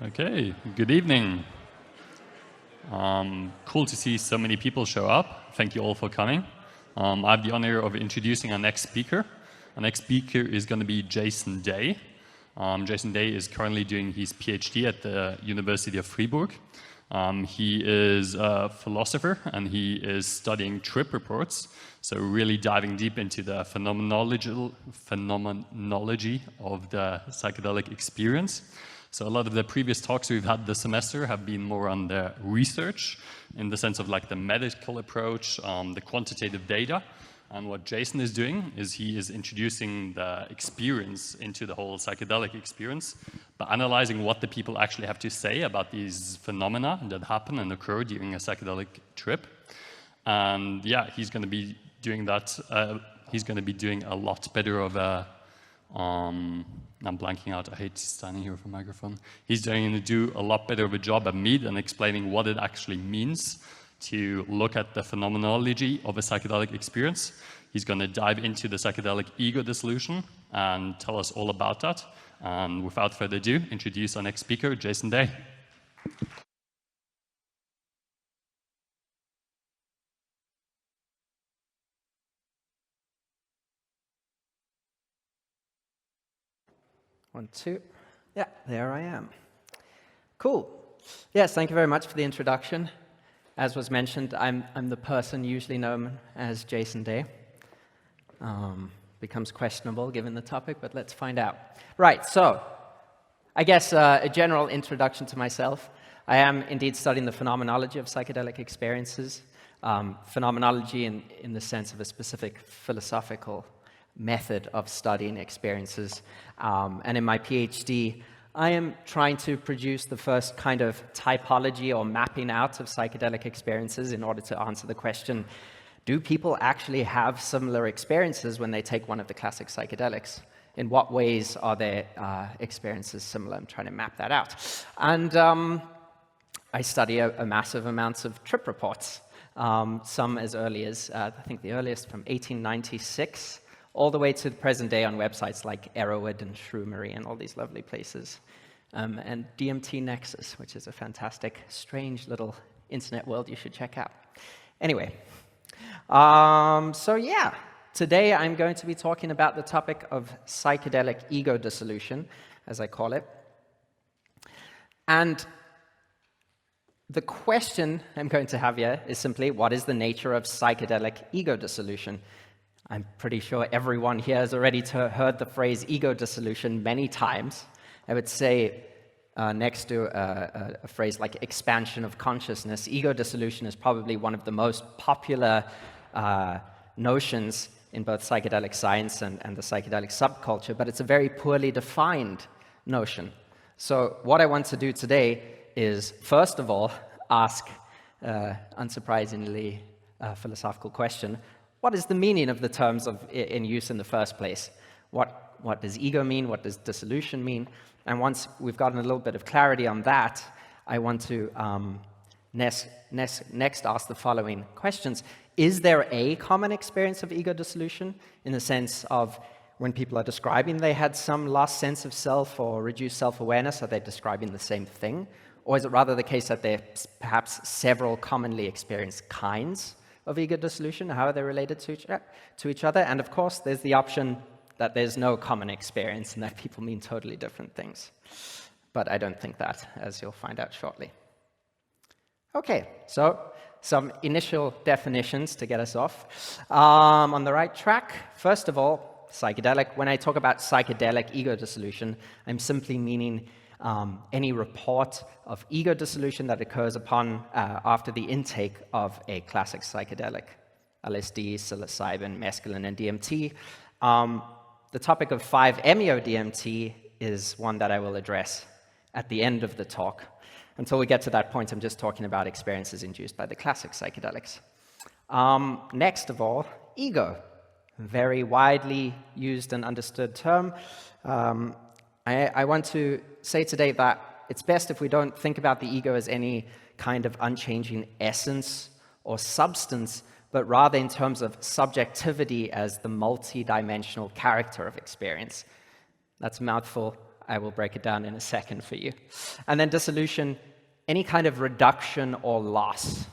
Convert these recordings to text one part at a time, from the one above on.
Okay, good evening. Cool to see so many people show up. Thank you all for coming. I have the honor of introducing our next speaker. Our next speaker is going to be Jason Day. Jason Day is currently doing his PhD at the University of Fribourg. He is a philosopher and he is studying trip reports, so really diving deep into the phenomenology of the psychedelic experience. So a lot of the previous talks we've had this semester have been more on the research, in the sense of like the medical approach, the quantitative data. And what Jason is doing is he is introducing the experience into the whole psychedelic experience by analyzing what the people actually have to say about these phenomena that happen and occur during a psychedelic trip. And yeah, he's going to be doing that. He's going to be doing a lot better of a I'm blanking out. I hate standing here with a microphone. He's going to do a lot better of a job at me than explaining what it actually means to look at the phenomenology of a psychedelic experience. He's going to dive into the psychedelic ego-dissolution and tell us all about that. And without further ado, introduce our next speaker, Jason Day. One, two. Yeah, there I am. Cool. Yes, thank you very much for the introduction. As was mentioned, I'm the person usually known as Jason Day. Becomes questionable given the topic, but let's find out. Right, so I guess a general introduction to myself. I am indeed studying the phenomenology of psychedelic experiences. Phenomenology in the sense of a specific philosophical method of studying experiences. And in my PhD, I am trying to produce the first kind of typology or mapping out of psychedelic experiences in order to answer the question, do people actually have similar experiences when they take one of the classic psychedelics? In what ways are their experiences similar? I'm trying to map that out. And I study a massive amounts of trip reports, some as early as, I think the earliest from 1896, all the way to the present day on websites like Erowid and Shroomery and all these lovely places. And DMT Nexus, which is a fantastic, strange little internet world you should check out. Anyway, so yeah, today I'm going to be talking about the topic of psychedelic ego-dissolution, as I call it. And the question I'm going to have here is simply, what is the nature of psychedelic ego-dissolution? I'm pretty sure everyone here has already heard the phrase ego-dissolution many times. I would say next to a phrase like expansion of consciousness, ego-dissolution is probably one of the most popular notions in both psychedelic science and the psychedelic subculture, but it's a very poorly defined notion. So what I want to do today is, first of all, ask, unsurprisingly, a philosophical question. What is the meaning of the terms in use in the first place? What does ego mean? What does dissolution mean? And once we've gotten a little bit of clarity on that, I want to next ask the following questions. Is there a common experience of ego dissolution in the sense of when people are describing they had some lost sense of self or reduced self-awareness, are they describing the same thing? Or is it rather the case that there are perhaps several commonly experienced kinds of ego dissolution? How are they related to each other? And of course, there's the option that there's no common experience and that people mean totally different things. But I don't think that, as you'll find out shortly. Okay, so some initial definitions to get us off. On the right track, first of all, psychedelic. When I talk about psychedelic ego dissolution, I'm simply meaning any report of ego dissolution that occurs upon after the intake of a classic psychedelic, LSD, psilocybin, mescaline, and DMT. The topic of 5-MeO-DMT is one that I will address at the end of the talk. Until we get to that point, I'm just talking about experiences induced by the classic psychedelics. Next of all, ego. Very widely used and understood term. I want to say today that it's best if we don't think about the ego as any kind of unchanging essence or substance, but rather in terms of subjectivity as the multi-dimensional character of experience. That's a mouthful. I will break it down in a second for you. And then dissolution, any kind of reduction or loss.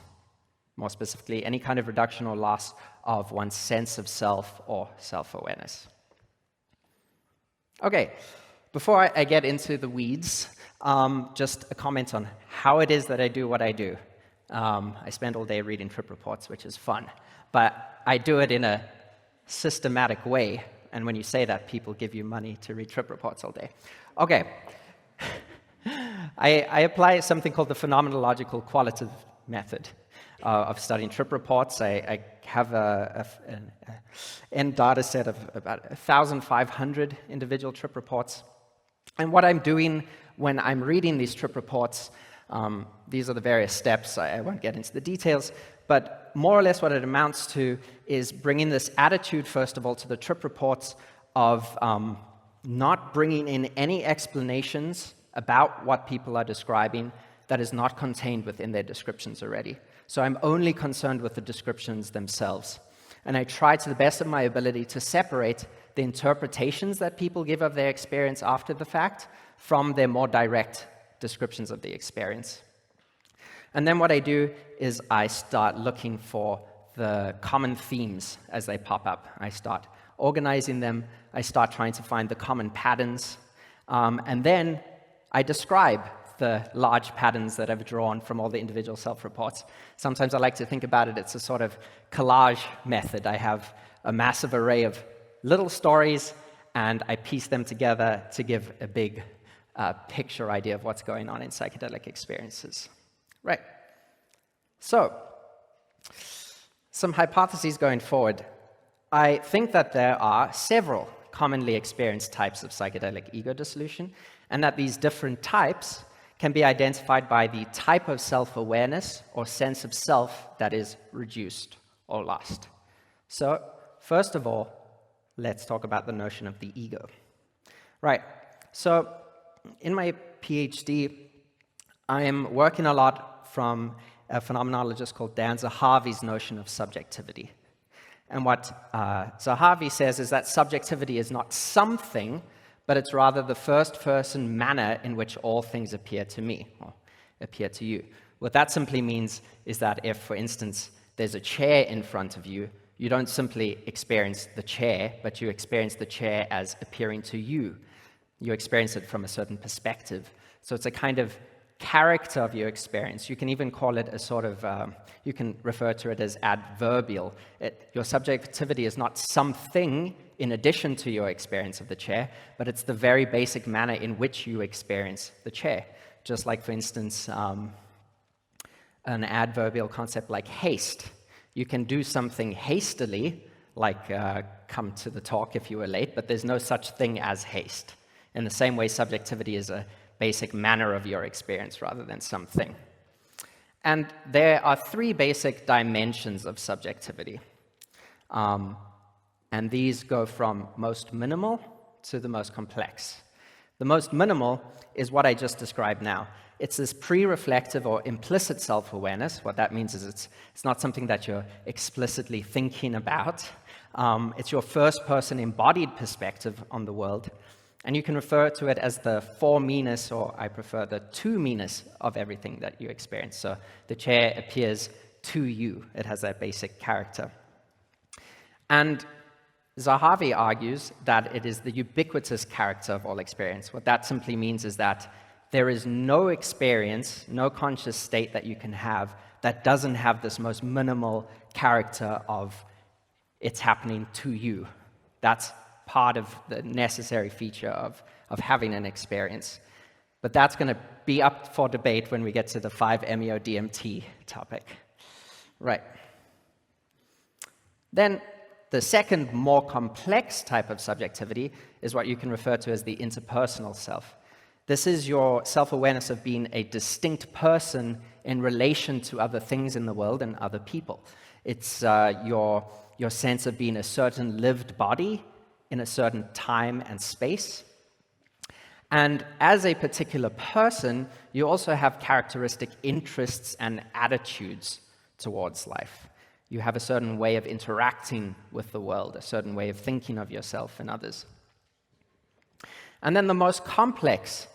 More specifically, any kind of reduction or loss of one's sense of self or self-awareness. Okay, before I get into the weeds, just a comment on how it is that I do what I do. I spend all day reading trip reports, which is fun, but I do it in a systematic way, and when you say that, people give you money to read trip reports all day. Okay, I apply something called the phenomenological qualitative method of studying trip reports. I have an end data set of about 1,500 individual trip reports. And what I'm doing when I'm reading these trip reports, these are the various steps. I won't get into the details, but more or less what it amounts to is bringing this attitude, first of all, to the trip reports of not bringing in any explanations about what people are describing that is not contained within their descriptions already. So I'm only concerned with the descriptions themselves. And I try to the best of my ability to separate the interpretations that people give of their experience after the fact from their more direct descriptions of the experience. And then what I do is I start looking for the common themes as they pop up. I start organizing them. I start trying to find the common patterns. And then I describe the large patterns that I've drawn from all the individual self-reports. Sometimes I like to think about it, it's a sort of collage method. I have a massive array of little stories, and I piece them together to give a big picture idea of what's going on in psychedelic experiences. Right. So, some hypotheses going forward. I think that there are several commonly experienced types of psychedelic ego dissolution, and that these different types can be identified by the type of self-awareness or sense of self that is reduced or lost. So, first of all, let's talk about the notion of the ego. Right, so in my PhD, I am working a lot from a phenomenologist called Dan Zahavi's notion of subjectivity. And what Zahavi says is that subjectivity is not something, but it's rather the first-person manner in which all things appear to me, or appear to you. What that simply means is that if, for instance, there's a chair in front of you, you don't simply experience the chair, but you experience the chair as appearing to you. You experience it from a certain perspective. So it's a kind of character of your experience. You can even call it a sort of, you can refer to it as adverbial. Your subjectivity is not something in addition to your experience of the chair, but it's the very basic manner in which you experience the chair. Just like, for instance, an adverbial concept like haste. You can do something hastily, like come to the talk if you were late, but there's no such thing as haste. In the same way, subjectivity is a basic manner of your experience rather than something. And there are three basic dimensions of subjectivity. And these go from most minimal to the most complex. The most minimal is what I just described now. It's this pre-reflective or implicit self-awareness. What that means is it's not something that you're explicitly thinking about. It's your first-person embodied perspective on the world. And you can refer to it as the for-me-ness, or I prefer the to-me-ness of everything that you experience. So the chair appears to you. It has that basic character. And Zahavi argues that it is the ubiquitous character of all experience. What that simply means is that there is no experience, no conscious state that you can have that doesn't have this most minimal character of it's happening to you. That's part of the necessary feature of having an experience. But that's going to be up for debate when we get to the 5-MeO-DMT topic. Right. Then the second, more complex type of subjectivity is what you can refer to as the interpersonal self. This is your self-awareness of being a distinct person in relation to other things in the world and other people. It's your sense of being a certain lived body in a certain time and space. And as a particular person, you also have characteristic interests and attitudes towards life. You have a certain way of interacting with the world, a certain way of thinking of yourself and others. And then the most complex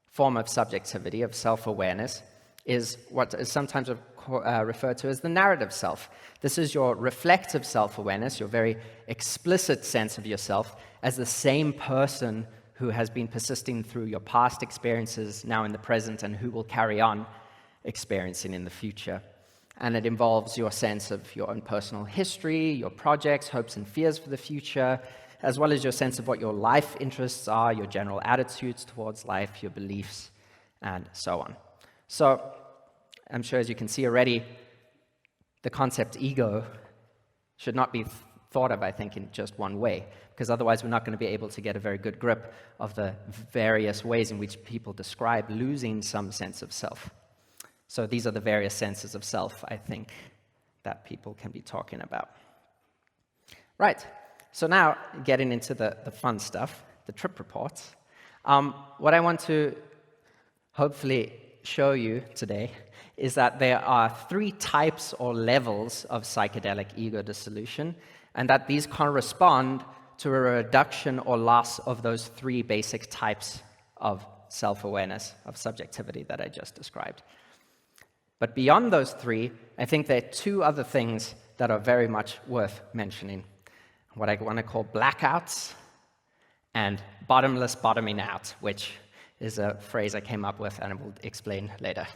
form of subjectivity, of self-awareness, is what is sometimes referred to as the narrative self. This is your reflective self-awareness, your very explicit sense of yourself as the same person who has been persisting through your past experiences, now in the present, and who will carry on experiencing in the future. And it involves your sense of your own personal history, your projects, hopes and fears for the future, as well as your sense of what your life interests are, your general attitudes towards life, your beliefs, and so on. So, I'm sure as you can see already, the concept ego should not be thought of, I think, in just one way, because otherwise we're not going to be able to get a very good grip of the various ways in which people describe losing some sense of self. So these are the various senses of self, I think, that people can be talking about. Right, so now getting into the fun stuff, the trip reports. What I want to hopefully show you today is that there are 3 types or levels of psychedelic ego-dissolution, and that these correspond to a reduction or loss of those 3 basic types of self-awareness, of subjectivity that I just described. But beyond those 3, I think there are 2 other things that are very much worth mentioning. What I want to call blackouts and bottomless bottoming out, which is a phrase I came up with and I will explain later.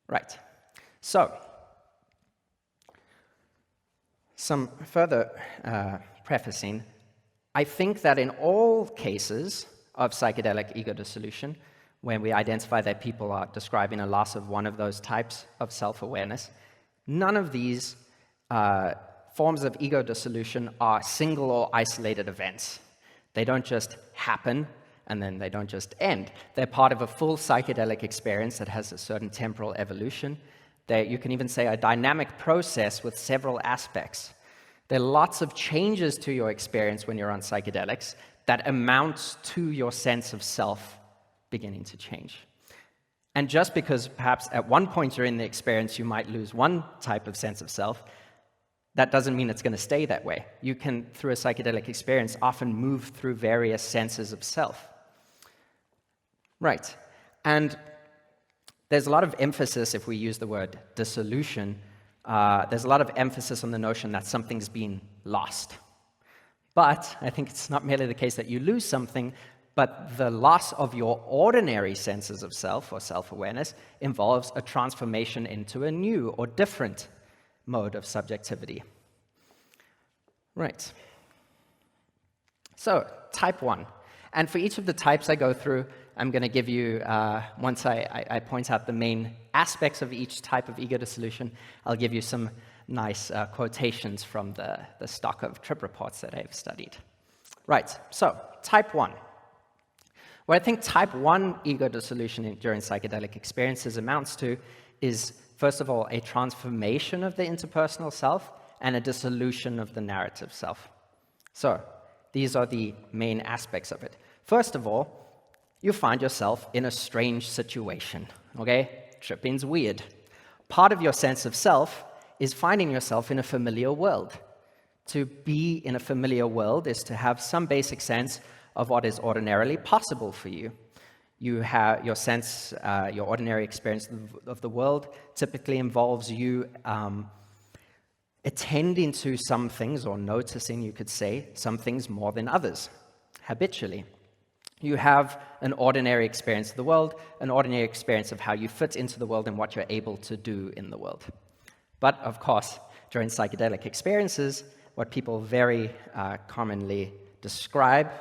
Right, so some further prefacing. I think that in all cases of psychedelic ego-dissolution, when we identify that people are describing a loss of one of those types of self-awareness, none of these forms of ego-dissolution are single or isolated events. They don't just happen, and then they don't just end. They're part of a full psychedelic experience that has a certain temporal evolution. You can even say a dynamic process with several aspects. There are lots of changes to your experience when you're on psychedelics that amounts to your sense of self beginning to change. And just because perhaps at one point during the experience you might lose one type of sense of self, that doesn't mean it's going to stay that way. You can, through a psychedelic experience, often move through various senses of self. Right. And there's a lot of emphasis, if we use the word dissolution, there's a lot of emphasis on the notion that something's been lost. But I think it's not merely the case that you lose something, but the loss of your ordinary senses of self or self-awareness involves a transformation into a new or different mode of subjectivity. Right. So, type 1. And for each of the types I go through, I'm going to give you, once I point out the main aspects of each type of ego-dissolution, I'll give you some nice quotations from the stock of trip reports that I've studied. Right, so, type 1. What I think type 1 ego-dissolution during psychedelic experiences amounts to is, first of all, a transformation of the interpersonal self and a dissolution of the narrative self. So, these are the main aspects of it. First of all, you find yourself in a strange situation, okay? Tripping's weird. Part of your sense of self is finding yourself in a familiar world. To be in a familiar world is to have some basic sense of what is ordinarily possible for you. You have your sense, your ordinary experience of the world typically involves you attending to some things, or noticing, you could say, some things more than others, habitually. You have an ordinary experience of the world, an ordinary experience of how you fit into the world and what you're able to do in the world. But, of course, during psychedelic experiences, what people very commonly describe,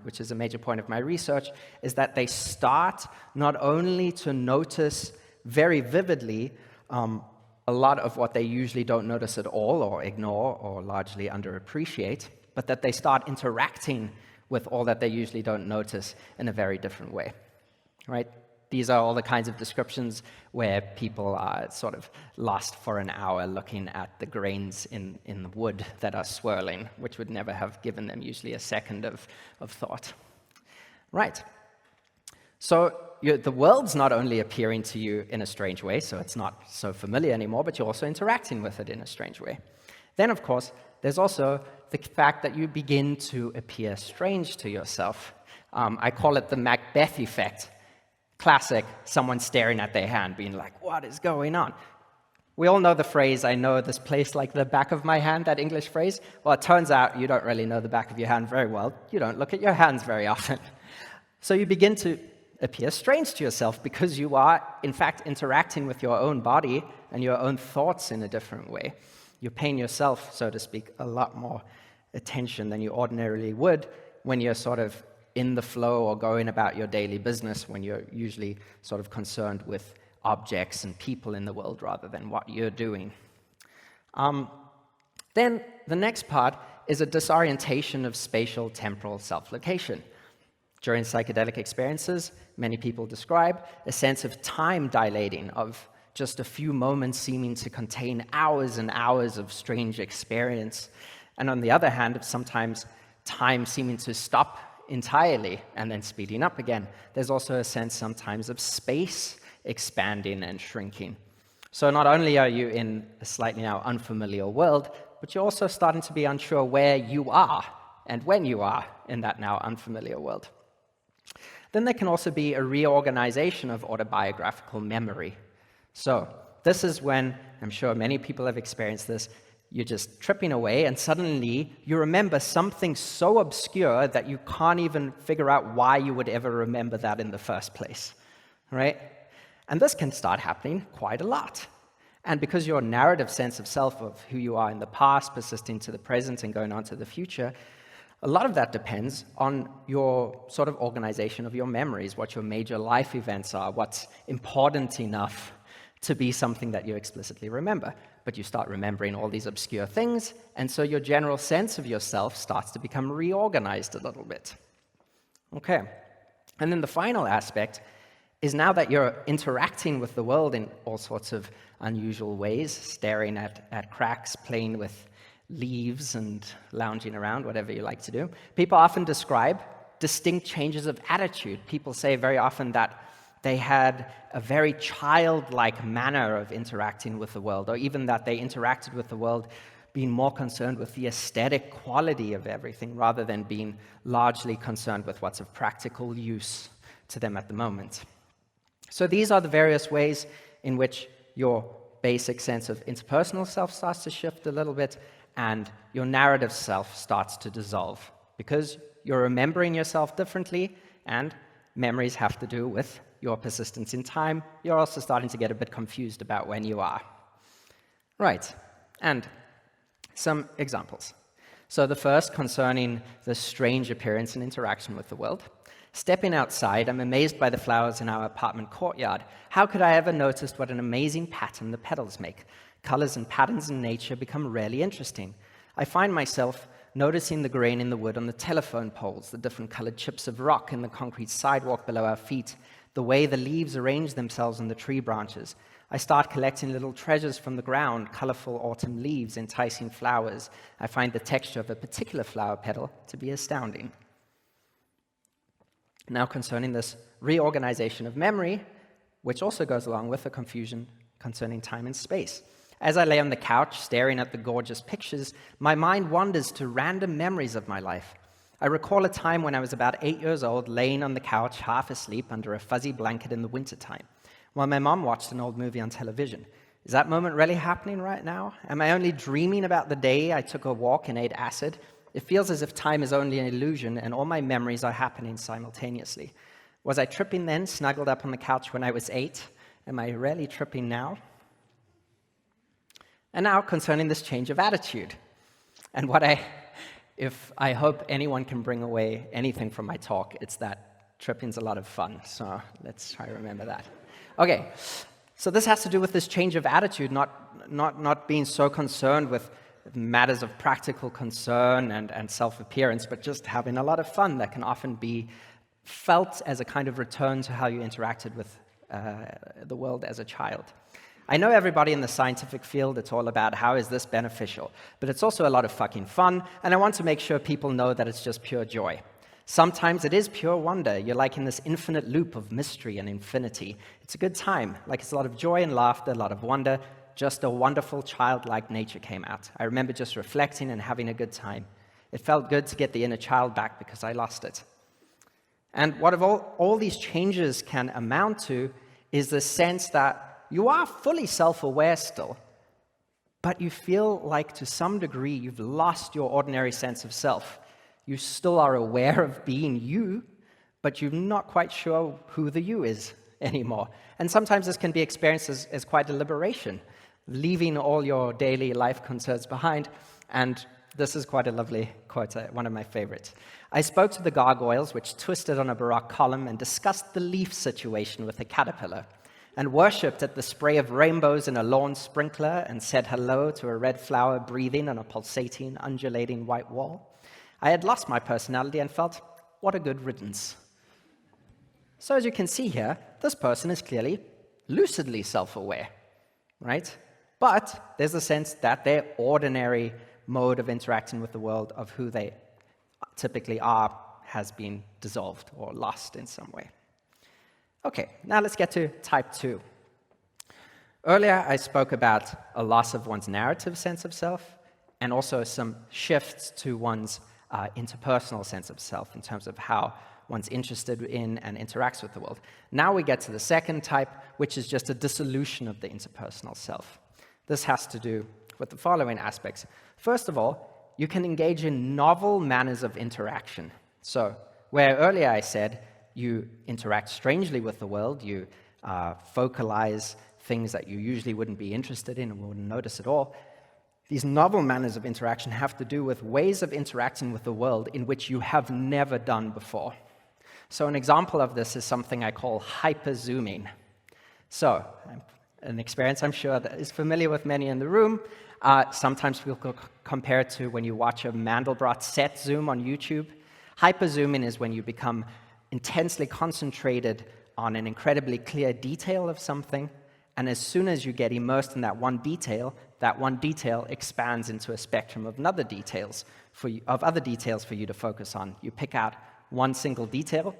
which is a major point of my research, is that they start not only to notice very vividly a lot of what they usually don't notice at all, or ignore, or largely underappreciate, but that they start interacting with all that they usually don't notice in a very different way, right? These are all the kinds of descriptions where people are sort of lost for an hour looking at the grains in the wood that are swirling, which would never have given them usually a second of thought. Right. So the world's not only appearing to you in a strange way, so it's not so familiar anymore, but you're also interacting with it in a strange way. Then, of course, there's also the fact that you begin to appear strange to yourself. I call it the Macbeth effect. Classic, someone staring at their hand, being like, what is going on? We all know the phrase, I know this place like the back of my hand, that English phrase. Well, it turns out you don't really know the back of your hand very well. You don't look at your hands very often. So you begin to appear strange to yourself because you are, in fact, interacting with your own body and your own thoughts in a different way. You're paying yourself, so to speak, a lot more attention than you ordinarily would when you're sort of in the flow or going about your daily business, when you're usually sort of concerned with objects and people in the world rather than what you're doing. Then the next part is a disorientation of spatial temporal self-location. During psychedelic experiences, many people describe a sense of time dilating, of just a few moments seeming to contain hours and hours of strange experience. And on the other hand, sometimes time seeming to stop entirely and then speeding up again. There's also a sense sometimes of space expanding and shrinking. So not only are you in a slightly now unfamiliar world, but you're also starting to be unsure where you are and when you are in that now unfamiliar world. Then there can also be a reorganization of autobiographical memory. So this is when, I'm sure many people have experienced this, you're just tripping away and suddenly you remember something so obscure that you can't even figure out why you would ever remember that in the first place, right? And this can start happening quite a lot. And because your narrative sense of self, of who you are in the past, persisting to the present and going on to the future, a lot of that depends on your sort of organization of your memories, what your major life events are, what's important enough to be something that you explicitly remember. But you start remembering all these obscure things, and so your general sense of yourself starts to become reorganized a little bit. Okay. And then the final aspect is now that you're interacting with the world in all sorts of unusual ways, staring at cracks, playing with leaves and lounging around, whatever you like to do, people often describe distinct changes of attitude. People say very often that they had a very childlike manner of interacting with the world, or even that they interacted with the world being more concerned with the aesthetic quality of everything rather than being largely concerned with what's of practical use to them at the moment. So these are the various ways in which your basic sense of interpersonal self starts to shift a little bit and your narrative self starts to dissolve because you're remembering yourself differently and memories have to do with your persistence in time. You're also starting to get a bit confused about when you are. Right, and some examples. So the first concerning the strange appearance and interaction with the world. Stepping outside, I'm amazed by the flowers in our apartment courtyard. How could I ever noticed what an amazing pattern the petals make? Colors and patterns in nature become really interesting. I find myself noticing the grain in the wood on the telephone poles, the different colored chips of rock in the concrete sidewalk below our feet, the way the leaves arrange themselves on the tree branches. I start collecting little treasures from the ground, colorful autumn leaves, enticing flowers. I find the texture of a particular flower petal to be astounding. Now concerning this reorganization of memory, which also goes along with the confusion concerning time and space. As I lay on the couch staring at the gorgeous pictures, my mind wanders to random memories of my life. I recall a time when I was about 8 years old, laying on the couch, half asleep under a fuzzy blanket in the wintertime, while my mom watched an old movie on television. Is that moment really happening right now? Am I only dreaming about the day I took a walk and ate acid? It feels as if time is only an illusion and all my memories are happening simultaneously. Was I tripping then, snuggled up on the couch when I was 8? Am I really tripping now? And now concerning this change of attitude, and if I hope anyone can bring away anything from my talk, it's that tripping's a lot of fun, so let's try to remember that. Okay, so this has to do with this change of attitude, not being so concerned with matters of practical concern and self-appearance, but just having a lot of fun that can often be felt as a kind of return to how you interacted with the world as a child. I know everybody in the scientific field, it's all about how is this beneficial, but it's also a lot of fucking fun, and I want to make sure people know that it's just pure joy. Sometimes it is pure wonder. You're like in this infinite loop of mystery and infinity. It's a good time. Like it's a lot of joy and laughter, a lot of wonder, just a wonderful childlike nature came out. I remember just reflecting and having a good time. It felt good to get the inner child back because I lost it. And what all these changes can amount to is the sense that you are fully self-aware still, but you feel like to some degree you've lost your ordinary sense of self. You still are aware of being you, but you're not quite sure who the you is anymore. And sometimes this can be experienced as quite a liberation, leaving all your daily life concerns behind. And this is quite a lovely quote, one of my favorites. I spoke to the gargoyles, which twisted on a baroque column, and discussed the leaf situation with the caterpillar, and worshipped at the spray of rainbows in a lawn sprinkler, and said hello to a red flower breathing on a pulsating, undulating white wall. I had lost my personality and felt, what a good riddance. So as you can see here, this person is clearly lucidly self-aware, right? But there's a sense that their ordinary mode of interacting with the world, of who they typically are, has been dissolved or lost in some way. Okay, now let's get to type 2. Earlier, I spoke about a loss of one's narrative sense of self, and also some shifts to one's interpersonal sense of self in terms of how one's interested in and interacts with the world. Now we get to the second type, which is just a dissolution of the interpersonal self. This has to do with the following aspects. First of all, you can engage in novel manners of interaction. So, where earlier I said you interact strangely with the world, you focalize things that you usually wouldn't be interested in and wouldn't notice at all, these novel manners of interaction have to do with ways of interacting with the world in which you have never done before. So an example of this is something I call hyper-zooming. So, an experience I'm sure that is familiar with many in the room. Sometimes people compare it to when you watch a Mandelbrot set zoom on YouTube. Hyper-zooming is when you become intensely concentrated on an incredibly clear detail of something, and as soon as you get immersed in that one detail expands into a spectrum of other details for you to focus on. You pick out one single detail,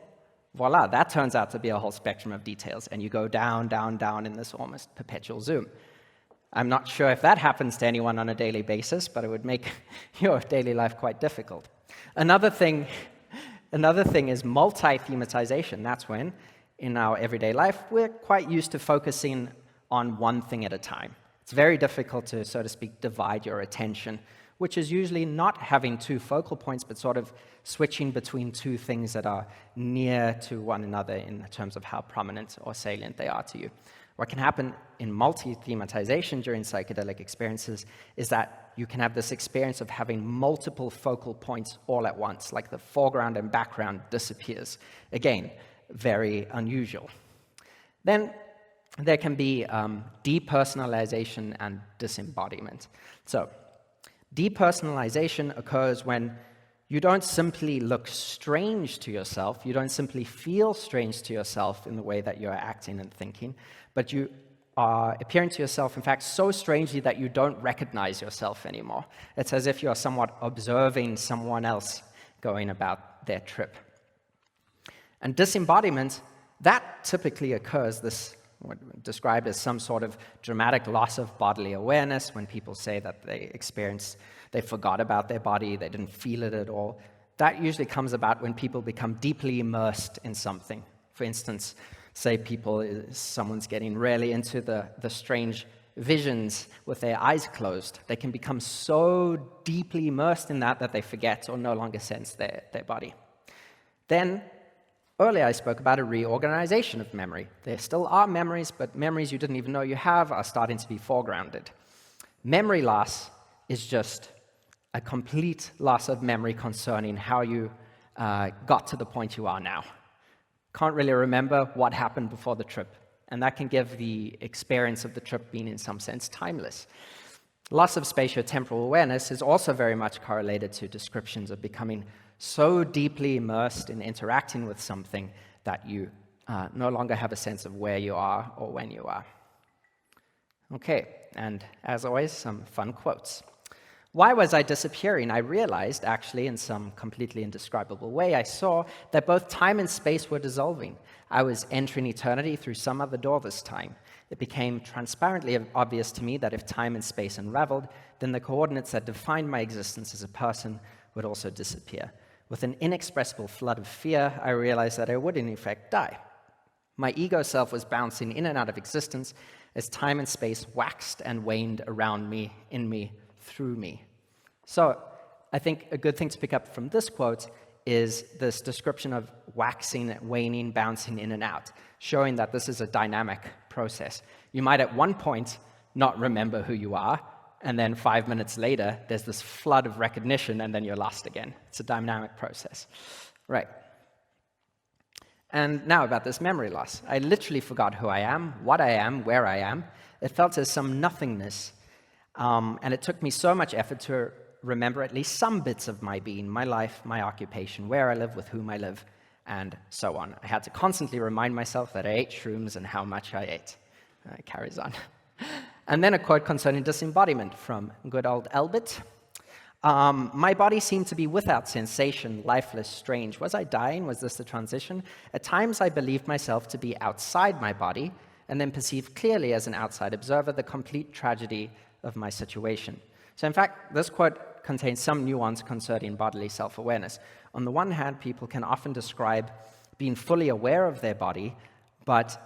voila, that turns out to be a whole spectrum of details, and you go down, down, down in this almost perpetual zoom. I'm not sure if that happens to anyone on a daily basis, but it would make your daily life quite difficult. Another thing is multi-thematization. That's when, in our everyday life, we're quite used to focusing on one thing at a time. It's very difficult to, so to speak, divide your attention, which is usually not having two focal points, but sort of switching between two things that are near to one another in terms of how prominent or salient they are to you. What can happen in multi-thematization during psychedelic experiences is that you can have this experience of having multiple focal points all at once, like the foreground and background disappears. Again, very unusual. Then there can be depersonalization and disembodiment. So, depersonalization occurs when you don't simply look strange to yourself, you don't simply feel strange to yourself in the way that you're acting and thinking, but you are appearing to yourself, in fact, so strangely that you don't recognize yourself anymore. It's as if you're somewhat observing someone else going about their trip. And disembodiment, that typically occurs, described as some sort of dramatic loss of bodily awareness, when people say that they forgot about their body, they didn't feel it at all. That usually comes about when people become deeply immersed in something. For instance, say someone's getting really into the strange visions with their eyes closed. They can become so deeply immersed in that they forget or no longer sense their body. Then, earlier I spoke about a reorganization of memory. There still are memories, but memories you didn't even know you have are starting to be foregrounded. Memory loss is just a complete loss of memory concerning how you got to the point you are now. Can't really remember what happened before the trip, and that can give the experience of the trip being in some sense timeless. Loss of spatiotemporal awareness is also very much correlated to descriptions of becoming so deeply immersed in interacting with something that you no longer have a sense of where you are or when you are. Okay, and as always, some fun quotes. Why was I disappearing? I realized, actually, in some completely indescribable way, I saw that both time and space were dissolving. I was entering eternity through some other door this time. It became transparently obvious to me that if time and space unraveled, then the coordinates that defined my existence as a person would also disappear. With an inexpressible flood of fear, I realized that I would, in effect, die. My ego self was bouncing in and out of existence as time and space waxed and waned around me, in me, through me. So I think a good thing to pick up from this quote is this description of waxing, waning, bouncing in and out, showing that this is a dynamic process. You might at one point not remember who you are, and then 5 minutes later, there's this flood of recognition, and then you're lost again. It's a dynamic process. Right. And now about this memory loss. I literally forgot who I am, what I am, where I am. It felt as some nothingness. And it took me so much effort to remember at least some bits of my being, my life, my occupation, where I live, with whom I live, and so on. I had to constantly remind myself that I ate shrooms and how much I ate. It carries on. And then a quote concerning disembodiment from good old Elbit. My body seemed to be without sensation, lifeless, strange. Was I dying? Was this the transition? At times I believed myself to be outside my body, and then perceived clearly as an outside observer the complete tragedy of my situation. So in fact, this quote contains some nuance concerning bodily self-awareness. On the one hand, people can often describe being fully aware of their body, but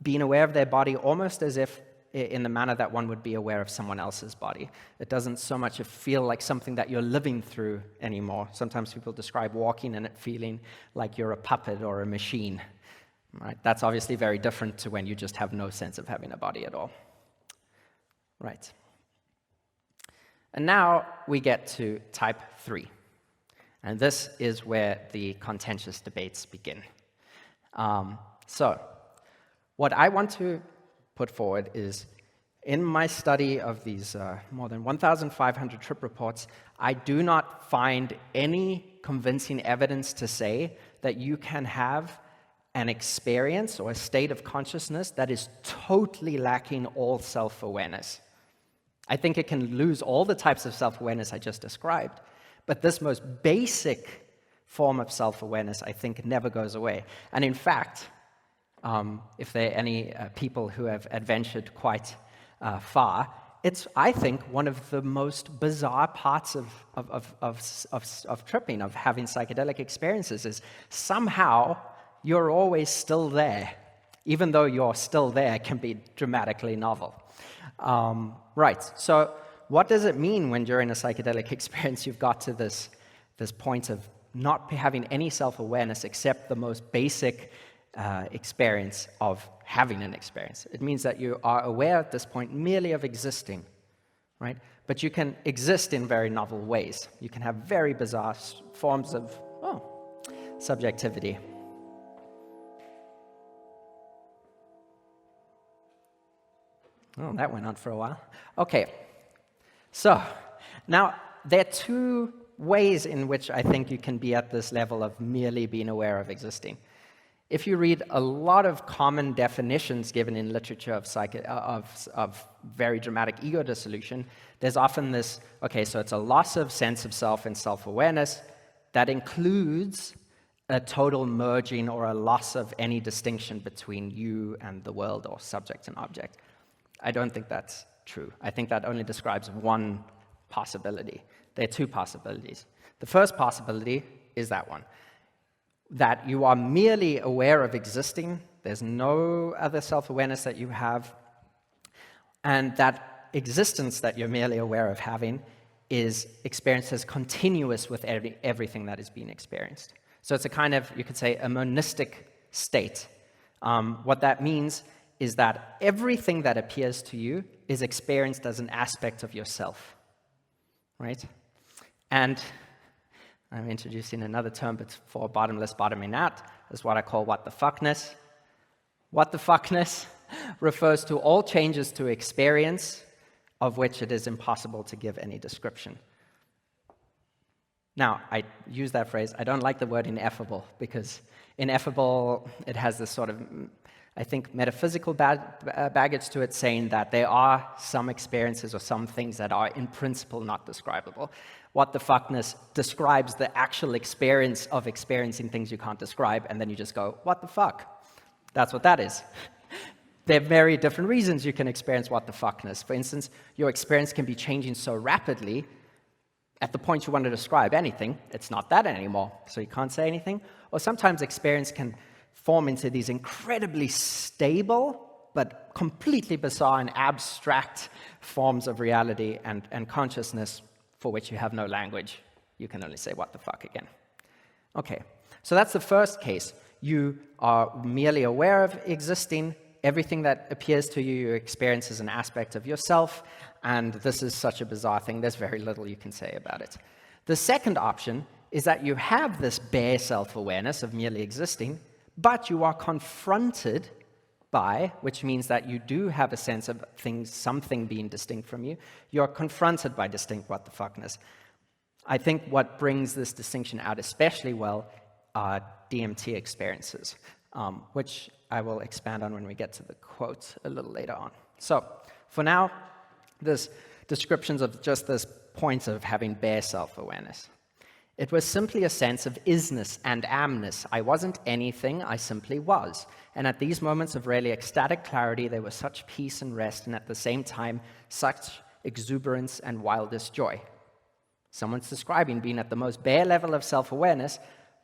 being aware of their body almost as if in the manner that one would be aware of someone else's body. It doesn't so much feel like something that you're living through anymore. Sometimes people describe walking and it feeling like you're a puppet or a machine. Right? That's obviously very different to when you just have no sense of having a body at all. Right. And now we get to type 3. And this is where the contentious debates begin. So what I want to put forward is, in my study of these more than 1,500 trip reports, I do not find any convincing evidence to say that you can have an experience or a state of consciousness that is totally lacking all self-awareness. I think it can lose all the types of self-awareness I just described, but this most basic form of self-awareness, I think, never goes away. And in fact, if there are any people who have adventured quite far, it's, I think, one of the most bizarre parts of tripping, of having psychedelic experiences, is somehow you're always still there. Even though you're still there can be dramatically novel. Right, so what does it mean when during a psychedelic experience you've got to this point of not having any self-awareness except the most basic experience of having an experience? It means that you are aware at this point merely of existing, right? But you can exist in very novel ways. You can have very bizarre forms of, subjectivity. Oh, that went on for a while. Okay, so now there are two ways in which I think you can be at this level of merely being aware of existing. If you read a lot of common definitions given in literature of very dramatic ego dissolution, there's often this, okay, so it's a loss of sense of self and self-awareness that includes a total merging or a loss of any distinction between you and the world or subject and object. I don't think that's true. I think that only describes one possibility. There are two possibilities. The first possibility is that one, that you are merely aware of existing, there's no other self-awareness that you have, and that existence that you're merely aware of having is experienced as continuous with everything that is being experienced. So it's a kind of, you could say, a monistic state. What that means is that everything that appears to you is experienced as an aspect of yourself, right? And I'm introducing another term, but for bottomless bottoming out, is what I call what the fuckness. What the fuckness refers to all changes to experience of which it is impossible to give any description. Now, I use that phrase. I don't like the word ineffable, because ineffable. It has this sort of, I think, metaphysical baggage to it, saying that there are some experiences or some things that are in principle not describable. What the fuckness describes the actual experience of experiencing things you can't describe, and then you just go, what the fuck? That's what that is. There are very different reasons you can experience what the fuckness. For instance, your experience can be changing so rapidly at the point you want to describe anything, it's not that anymore, so you can't say anything. Or sometimes experience can form into these incredibly stable but completely bizarre and abstract forms of reality and consciousness for which you have no language. You can only say what the fuck again. Okay, so that's the first case. You are merely aware of existing. Everything that appears to you, you experience as an aspect of yourself, and this is such a bizarre thing, there's very little you can say about it. The second option is that you have this bare self-awareness of merely existing, but you are confronted by, which means that you do have a sense of things, something being distinct from you, you're confronted by distinct what the fuckness. I think what brings this distinction out especially well are DMT experiences, which I will expand on when we get to the quote a little later on. So, for now, there's descriptions of just this point of having bare self-awareness. It was simply a sense of isness and amness. I wasn't anything, I simply was. And at these moments of really ecstatic clarity, there was such peace and rest, and at the same time, such exuberance and wildest joy. Someone's describing being at the most bare level of self-awareness,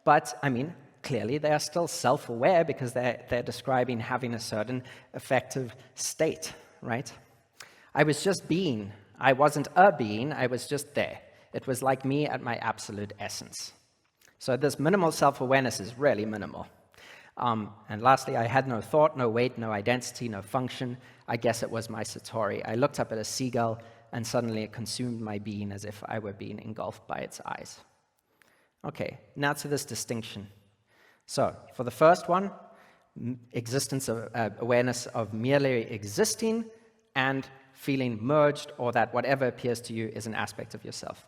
but, I mean, clearly they are still self-aware because they're describing having a certain affective state, right? I was just being. I wasn't a being, I was just there. It was like me at my absolute essence. So this minimal self-awareness is really minimal. And lastly, I had no thought, no weight, no identity, no function. I guess it was my satori. I looked up at a seagull, and suddenly it consumed my being as if I were being engulfed by its eyes. Okay, now to this distinction. So, for the first one, existence of awareness of merely existing and feeling merged, or that whatever appears to you is an aspect of yourself.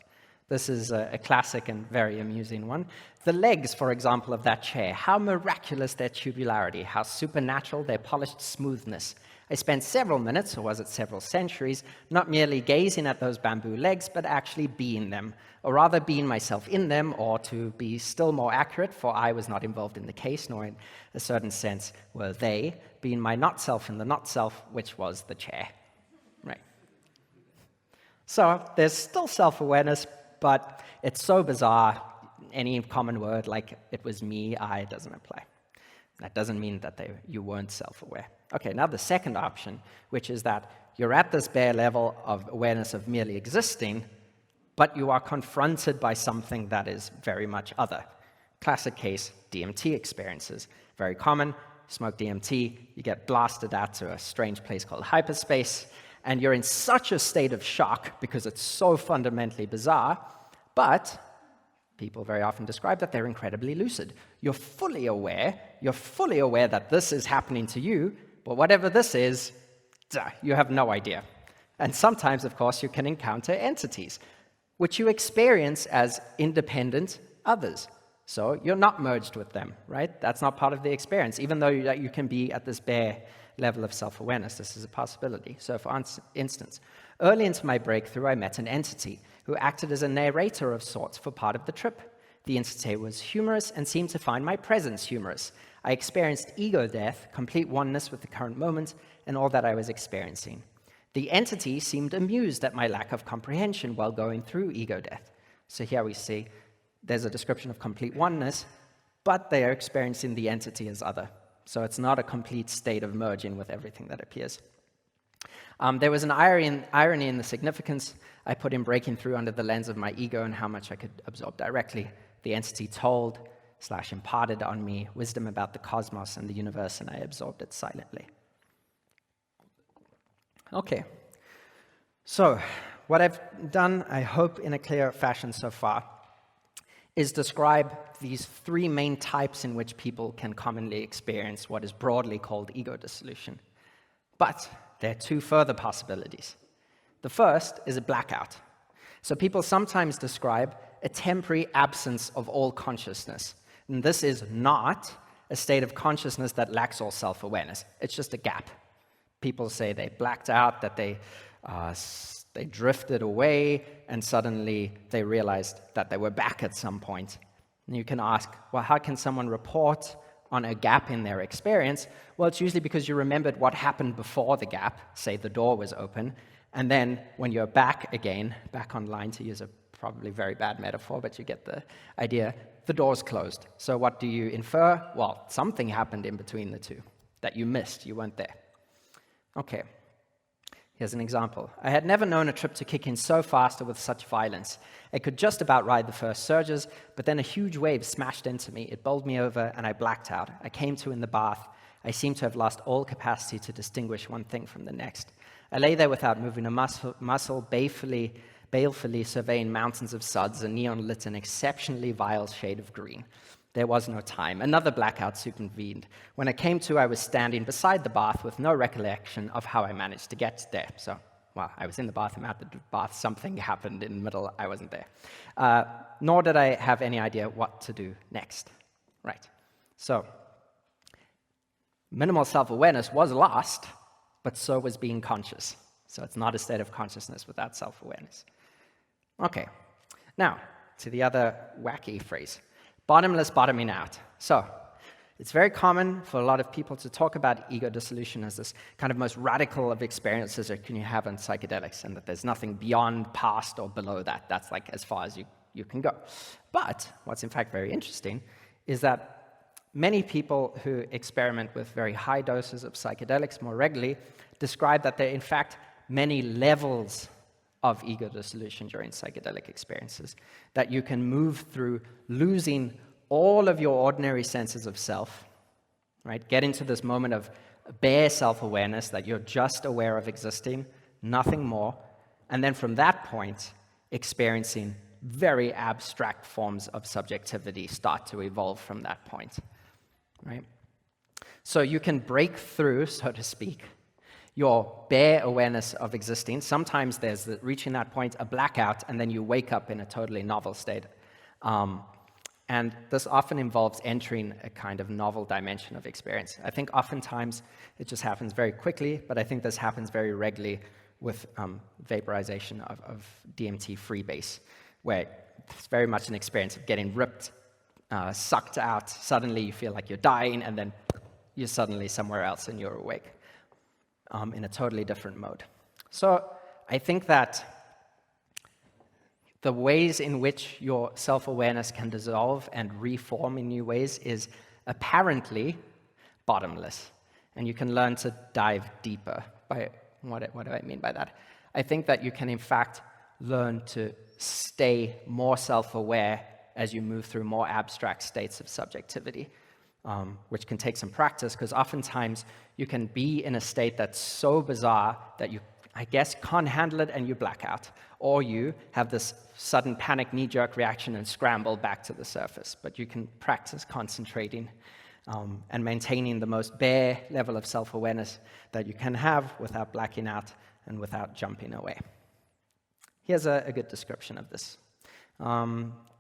This is a classic and very amusing one. The legs, for example, of that chair, how miraculous their tubularity, how supernatural their polished smoothness. I spent several minutes, or was it several centuries, not merely gazing at those bamboo legs, but actually being them, or rather being myself in them, or to be still more accurate, for I was not involved in the case, nor in a certain sense were they, being my not-self in the not-self, which was the chair. Right. So there's still self-awareness, but it's so bizarre, any common word like it was me, I doesn't apply. That doesn't mean that you weren't self-aware. Okay, now the second option, which is that you're at this bare level of awareness of merely existing, but you are confronted by something that is very much other. Classic case, DMT experiences. Very common, smoke DMT, you get blasted out to a strange place called hyperspace, and you're in such a state of shock because it's so fundamentally bizarre, but people very often describe that they're incredibly lucid. You're fully aware that this is happening to you, but whatever this is, you have no idea. And sometimes, of course, you can encounter entities, which you experience as independent others. So you're not merged with them, right? That's not part of the experience, even though you can be at this bare level of self-awareness. This is a possibility. So for instance, early into my breakthrough, I met an entity who acted as a narrator of sorts for part of the trip. The entity was humorous and seemed to find my presence humorous. I experienced ego death, complete oneness with the current moment, and all that I was experiencing. The entity seemed amused at my lack of comprehension while going through ego death. So here we see there's a description of complete oneness, but they are experiencing the entity as other. So it's not a complete state of merging with everything that appears. There was an irony in the significance I put in breaking through under the lens of my ego and how much I could absorb directly. The entity told/imparted on me wisdom about the cosmos and the universe, and I absorbed it silently. Okay, so what I've done, I hope in a clear fashion so far, is describe these three main types in which people can commonly experience what is broadly called ego dissolution. But there are two further possibilities. The first is a blackout. So people sometimes describe a temporary absence of all consciousness. And this is not a state of consciousness that lacks all self-awareness. It's just a gap. People say they blacked out, that they drifted away, and suddenly they realized that they were back at some point. And you can ask, well, how can someone report on a gap in their experience? Well, it's usually because you remembered what happened before the gap, say the door was open, and then when you're back again, back online, to use a probably very bad metaphor, but you get the idea, the door's closed. So what do you infer? Well, something happened in between the two that you missed, you weren't there. Okay, here's an example. I had never known a trip to kick in so fast or with such violence. I could just about ride the first surges, but then a huge wave smashed into me. It bowled me over, and I blacked out. I came to in the bath. I seemed to have lost all capacity to distinguish one thing from the next. I lay there without moving a muscle balefully surveying mountains of suds, a neon-lit and exceptionally vile shade of green. There was no time. Another blackout supervened. When I came to, I was standing beside the bath with no recollection of how I managed to get there. So, well, I was in the bath, I'm at the bath, something happened in the middle, I wasn't there. Nor did I have any idea what to do next. Right. So, minimal self-awareness was lost, but so was being conscious. So it's not a state of consciousness without self-awareness. Okay, now to the other wacky phrase, bottomless bottoming out. So it's very common for a lot of people to talk about ego dissolution as this kind of most radical of experiences that you have in psychedelics, and that there's nothing beyond, past, or below that. That's like as far as you can go. But what's in fact very interesting is that many people who experiment with very high doses of psychedelics more regularly describe that there are in fact many levels of ego dissolution during psychedelic experiences, that you can move through losing all of your ordinary senses of self, right? Get into this moment of bare self-awareness, that you're just aware of existing, nothing more, and then from that point, experiencing very abstract forms of subjectivity start to evolve from that point, right? So you can break through, so to speak, your bare awareness of existing. Sometimes there's reaching that point, a blackout, and then you wake up in a totally novel state. And this often involves entering a kind of novel dimension of experience. I think oftentimes it just happens very quickly, but I think this happens very regularly with vaporization of DMT freebase, where it's very much an experience of getting ripped, sucked out. Suddenly you feel like you're dying, and then you're suddenly somewhere else and you're awake. In a totally different mode. So I think that the ways in which your self-awareness can dissolve and reform in new ways is apparently bottomless. And you can learn to dive deeper. What do I mean by that? I think that you can in fact learn to stay more self-aware as you move through more abstract states of subjectivity. Which can take some practice, because oftentimes you can be in a state that's so bizarre that you, I guess, can't handle it and you black out. Or you have this sudden panic knee-jerk reaction and scramble back to the surface. But you can practice concentrating and maintaining the most bare level of self-awareness that you can have without blacking out and without jumping away. Here's a good description of this.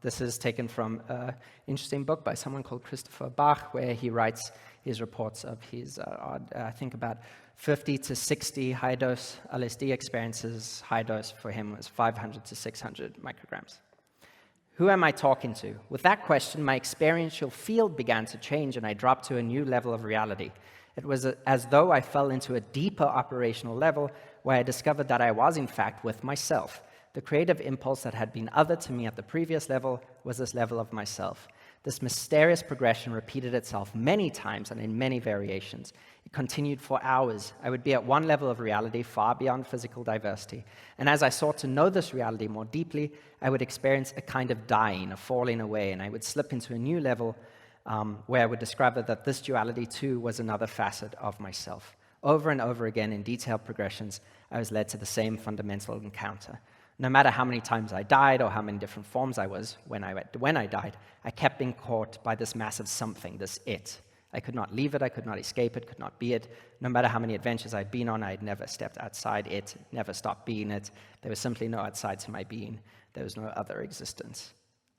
This is taken from an interesting book by someone called Christopher Bach, where he writes his reports of his, I think, about 50 to 60 high-dose LSD experiences. High dose for him was 500 to 600 micrograms. Who am I talking to? With that question, my experiential field began to change, and I dropped to a new level of reality. It was as though I fell into a deeper operational level, where I discovered that I was, in fact, with myself. The creative impulse that had been other to me at the previous level was this level of myself. This mysterious progression repeated itself many times and in many variations. It continued for hours. I would be at one level of reality far beyond physical diversity. And as I sought to know this reality more deeply, I would experience a kind of dying, a falling away, and I would slip into a new level where I would discover that this duality too was another facet of myself. Over and over again in detailed progressions, I was led to the same fundamental encounter. No matter how many times I died or how many different forms I was when I died, I kept being caught by this massive something, this it. I could not leave it, I could not escape it, could not be it. No matter how many adventures I'd been on, I'd never stepped outside it, never stopped being it. There was simply no outside to my being. There was no other existence.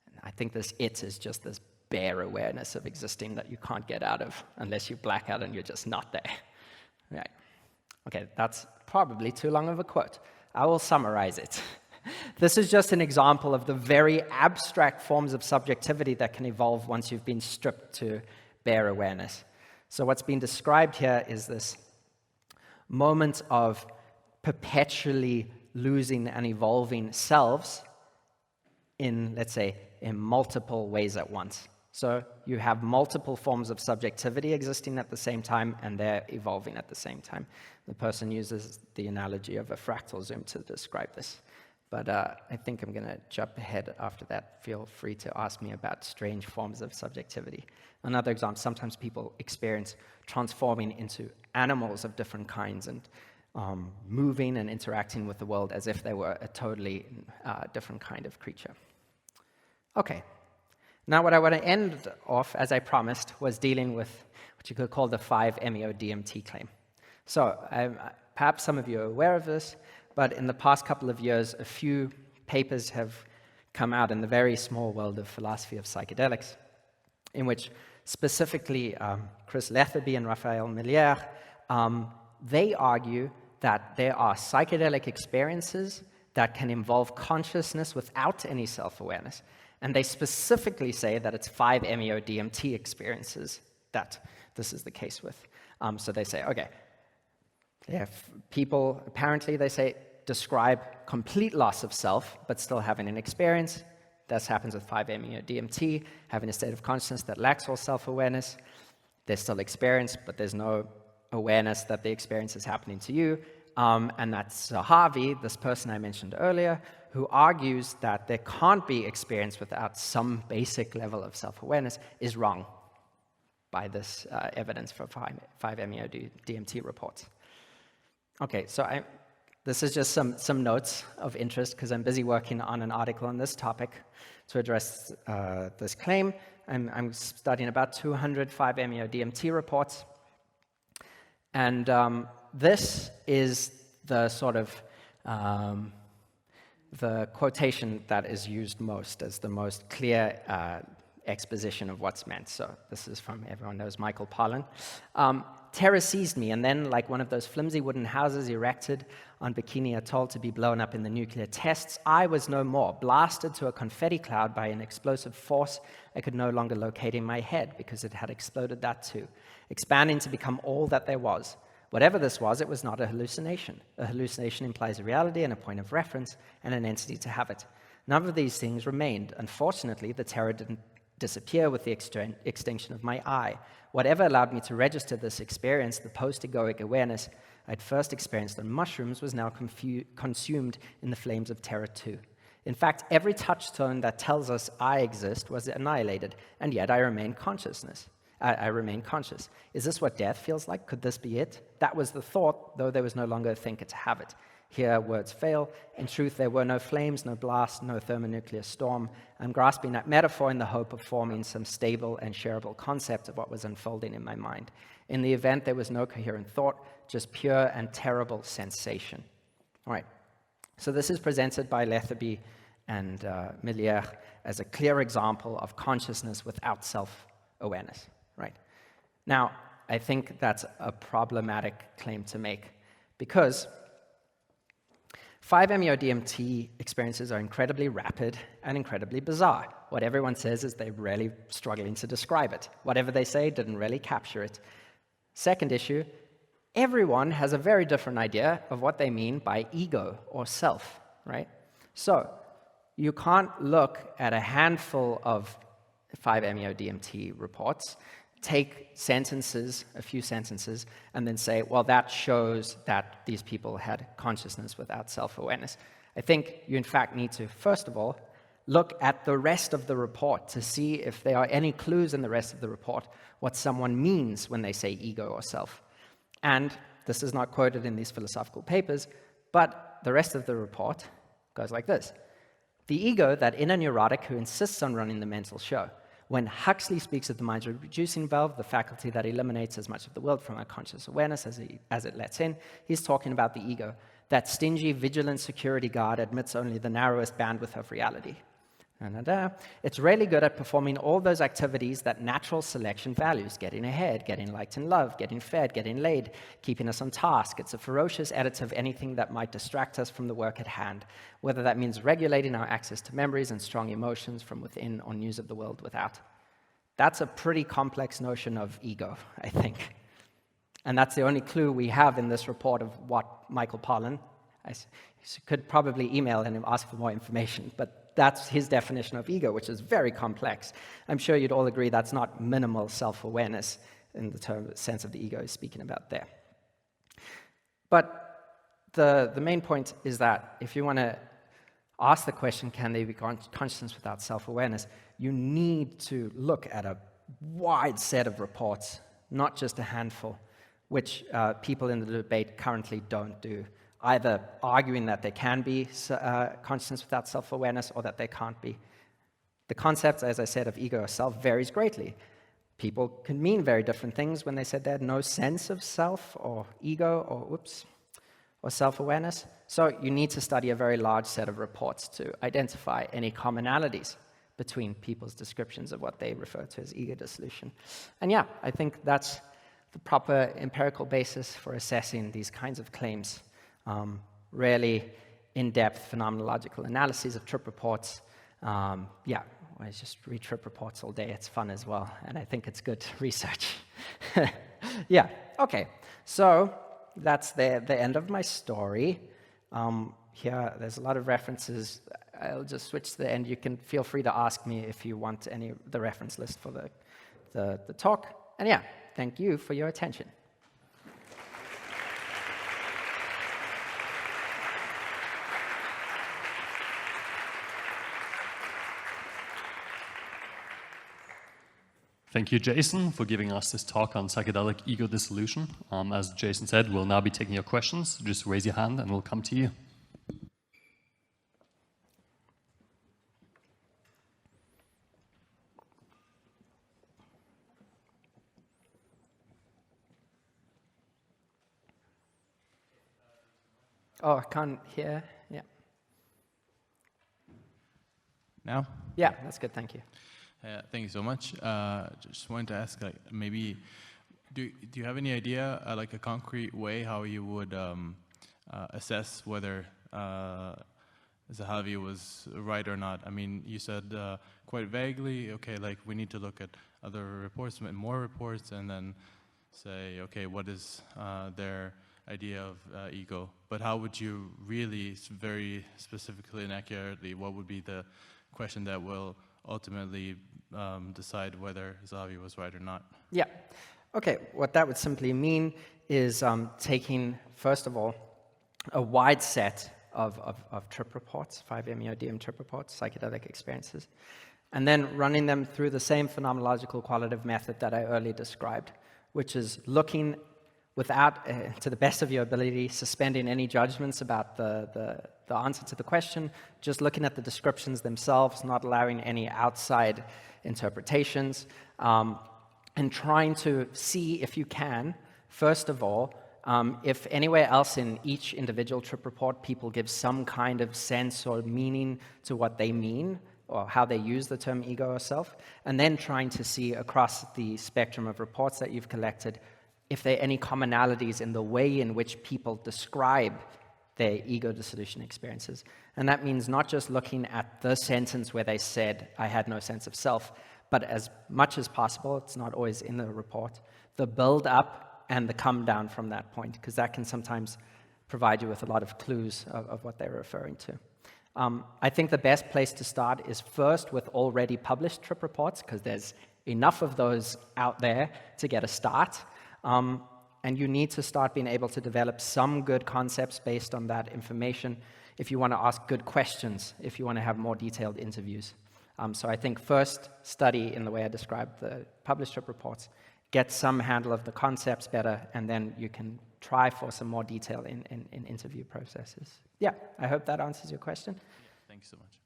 And I think this it is just this bare awareness of existing that you can't get out of unless you black out and you're just not there. Right. Okay, that's probably too long of a quote. I will summarize it. This is just an example of the very abstract forms of subjectivity that can evolve once you've been stripped to bare awareness. So what's been described here is this moment of perpetually losing and evolving selves in, let's say, in multiple ways at once. So you have multiple forms of subjectivity existing at the same time, and they're evolving at the same time. The person uses the analogy of a fractal zoom to describe this. But I think I'm going to jump ahead after that. Feel free to ask me about strange forms of subjectivity. Another example, sometimes people experience transforming into animals of different kinds and moving and interacting with the world as if they were a totally different kind of creature. Okay. Now what I want to end off, as I promised, was dealing with what you could call the 5-MeO-DMT claim. So perhaps some of you are aware of this, but in the past couple of years, a few papers have come out in the very small world of philosophy of psychedelics, in which specifically Chris Letherby and Raphael Milliere, they argue that there are psychedelic experiences that can involve consciousness without any self-awareness. And they specifically say that it's 5-MeO-DMT experiences that this is the case with. So they say, okay, if people, apparently they say, describe complete loss of self, but still having an experience. This happens with 5-MeO-DMT, having a state of consciousness that lacks all self-awareness. There's still experience, but there's no awareness that the experience is happening to you. And that's Harvey, this person I mentioned earlier, who argues that there can't be experience without some basic level of self-awareness, is wrong by this evidence for 5-MeO-DMT reports. Okay, so this is just some notes of interest because I'm busy working on an article on this topic to address this claim. I'm studying about 200 5-MeO-DMT reports. And this is the sort of the quotation that is used most as the most clear exposition of what's meant. So this is from, everyone knows, Michael Pollan. Terror seized me, and then, like one of those flimsy wooden houses erected on Bikini Atoll to be blown up in the nuclear tests, I was no more, blasted to a confetti cloud by an explosive force I could no longer locate in my head because it had exploded that too, expanding to become all that there was. Whatever this was, it was not a hallucination. A hallucination implies a reality and a point of reference and an entity to have it. None of these things remained. Unfortunately, the terror didn't disappear with the extinction of my I. Whatever allowed me to register this experience, the post-egoic awareness I'd first experienced on mushrooms, was now consumed in the flames of terror too. In fact, every touchstone that tells us I exist was annihilated, and yet I remain conscious. Is this what death feels like? Could this be it? That was the thought, though there was no longer a thinker to have it. Here, words fail. In truth, there were no flames, no blast, no thermonuclear storm. I'm grasping that metaphor in the hope of forming some stable and shareable concept of what was unfolding in my mind. In the event, there was no coherent thought, just pure and terrible sensation. All right. So this is presented by Letherby and Milliere as a clear example of consciousness without self-awareness. Right. Now, I think that's a problematic claim to make because 5-MeO-DMT experiences are incredibly rapid and incredibly bizarre. What everyone says is they're really struggling to describe it. Whatever they say didn't really capture it. Second issue, everyone has a very different idea of what they mean by ego or self, right? So you can't look at a handful of 5-MeO-DMT reports, take sentences, a few sentences, and then say, well, that shows that these people had consciousness without self-awareness. I think you, in fact, need to, first of all, look at the rest of the report to see if there are any clues in the rest of the report what someone means when they say ego or self. And this is not quoted in these philosophical papers, but the rest of the report goes like this. The ego, that inner neurotic who insists on running the mental show. When Huxley speaks of the mind's reducing valve, the faculty that eliminates as much of the world from our conscious awareness as it lets in, he's talking about the ego. That stingy, vigilant security guard admits only the narrowest bandwidth of reality. It's really good at performing all those activities that natural selection values: getting ahead, getting liked and loved, getting fed, getting laid, keeping us on task. It's a ferocious editor of anything that might distract us from the work at hand, whether that means regulating our access to memories and strong emotions from within or news of the world without. That's a pretty complex notion of ego, I think. And that's the only clue we have in this report of what Michael Pollan, I could probably email him and ask for more information, but that's his definition of ego, which is very complex. I'm sure you'd all agree that's not minimal self-awareness in the sense of the ego is speaking about there. But the main point is that if you want to ask the question, can there be consciousness without self-awareness, you need to look at a wide set of reports, not just a handful, which people in the debate currently don't do, either arguing that there can be consciousness without self-awareness or that there can't be. The concept, as I said, of ego or self varies greatly. People can mean very different things when they said they had no sense of self or ego or self-awareness. So you need to study a very large set of reports to identify any commonalities between people's descriptions of what they refer to as ego dissolution. And yeah, I think that's the proper empirical basis for assessing these kinds of claims. Really in-depth phenomenological analyses of trip reports. Yeah, I just read trip reports all day. It's fun as well, and I think it's good research. Yeah, okay. So that's the end of my story. Here, there's a lot of references. I'll just switch to the end. You can feel free to ask me if you want any of the reference list for the talk. And yeah, thank you for your attention. Thank you, Jason, for giving us this talk on psychedelic ego-dissolution. As Jason said, we'll now be taking your questions. Just raise your hand and we'll come to you. Oh, I can't hear. Yeah. Now? Yeah, that's good. Thank you. Thank you so much. Just wanted to ask, like, maybe, do you have any idea, like a concrete way how you would assess whether Zahavi was right or not? I mean, you said quite vaguely, okay, like we need to look at other reports, more reports, and then say, okay, what is their idea of ego? But how would you really, very specifically and accurately, what would be the question that will ultimately decide whether Zahavi was right or not? Yeah. Okay, what that would simply mean is taking, first of all, a wide set of trip reports, 5-MeO-DM trip reports, psychedelic experiences, and then running them through the same phenomenological qualitative method that I earlier described, which is looking without, to the best of your ability, suspending any judgments about the answer to the question, just looking at the descriptions themselves, not allowing any outside interpretations, and trying to see if you can, first of all, if anywhere else in each individual trip report people give some kind of sense or meaning to what they mean, or how they use the term ego or self, and then trying to see across the spectrum of reports that you've collected if there are any commonalities in the way in which people describe their ego dissolution experiences. And that means not just looking at the sentence where they said, I had no sense of self, but as much as possible, it's not always in the report, the build up and the come down from that point, because that can sometimes provide you with a lot of clues of what they're referring to. I think the best place to start is first with already published trip reports, because there's enough of those out there to get a start. And you need to start being able to develop some good concepts based on that information if you want to ask good questions, if you want to have more detailed interviews. So I think first study in the way I described the published trip reports, get some handle of the concepts better, and then you can try for some more detail in interview processes. Yeah, I hope that answers your question. Yeah, thank you so much.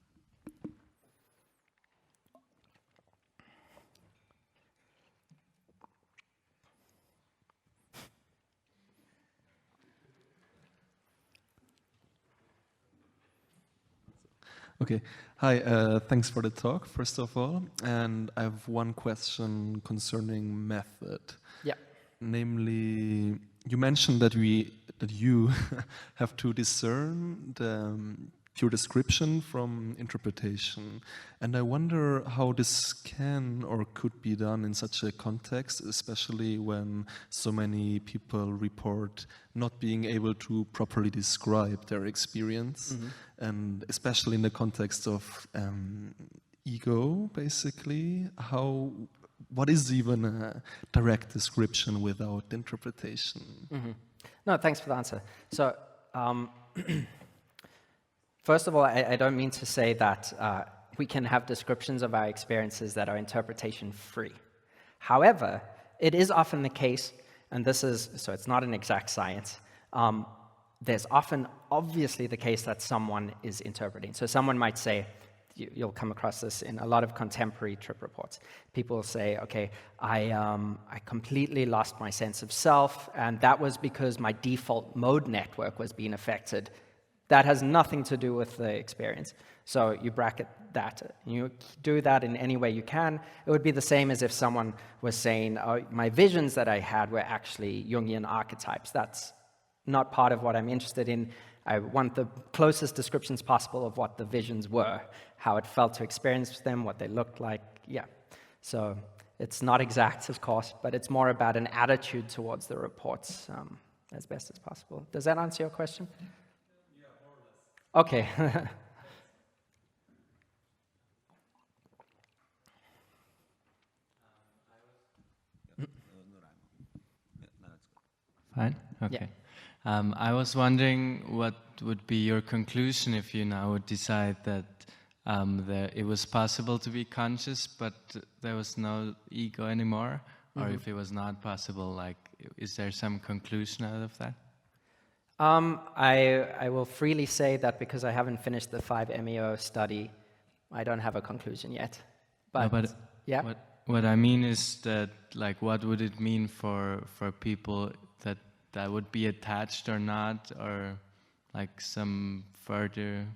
Okay. Hi, thanks for the talk, first of all. And I have one question concerning method. Yeah. Namely, you mentioned that you have to discern the pure description from interpretation. And I wonder how this can or could be done in such a context, especially when so many people report not being able to properly describe their experience, and especially in the context of ego, basically. What is even a direct description without interpretation? No, thanks for the answer. So, first of all, I don't mean to say that we can have descriptions of our experiences that are interpretation-free. However, it is often the case, and so it's not an exact science, there's often obviously the case that someone is interpreting. So someone might say, you'll come across this in a lot of contemporary trip reports. People will say, okay, I completely lost my sense of self, and that was because my default mode network was being affected. That has nothing to do with the experience. So you bracket that. You do that in any way you can. It would be the same as if someone was saying, oh, my visions that I had were actually Jungian archetypes. That's not part of what I'm interested in. I want the closest descriptions possible of what the visions were, how it felt to experience them, what they looked like. Yeah. So it's not exact, of course, but it's more about an attitude towards the reports as best as possible. Does that answer your question? Yeah, more or less. Okay. Fine? Okay. I was wondering what would be your conclusion if you now would decide that it was possible to be conscious, but there was no ego anymore, or if it was not possible, like, is there some conclusion out of that? I will freely say that because I haven't finished the 5-MeO study, I don't have a conclusion yet. But yeah. What I mean is that, like, what would it mean for people that would be attached or not, or like some further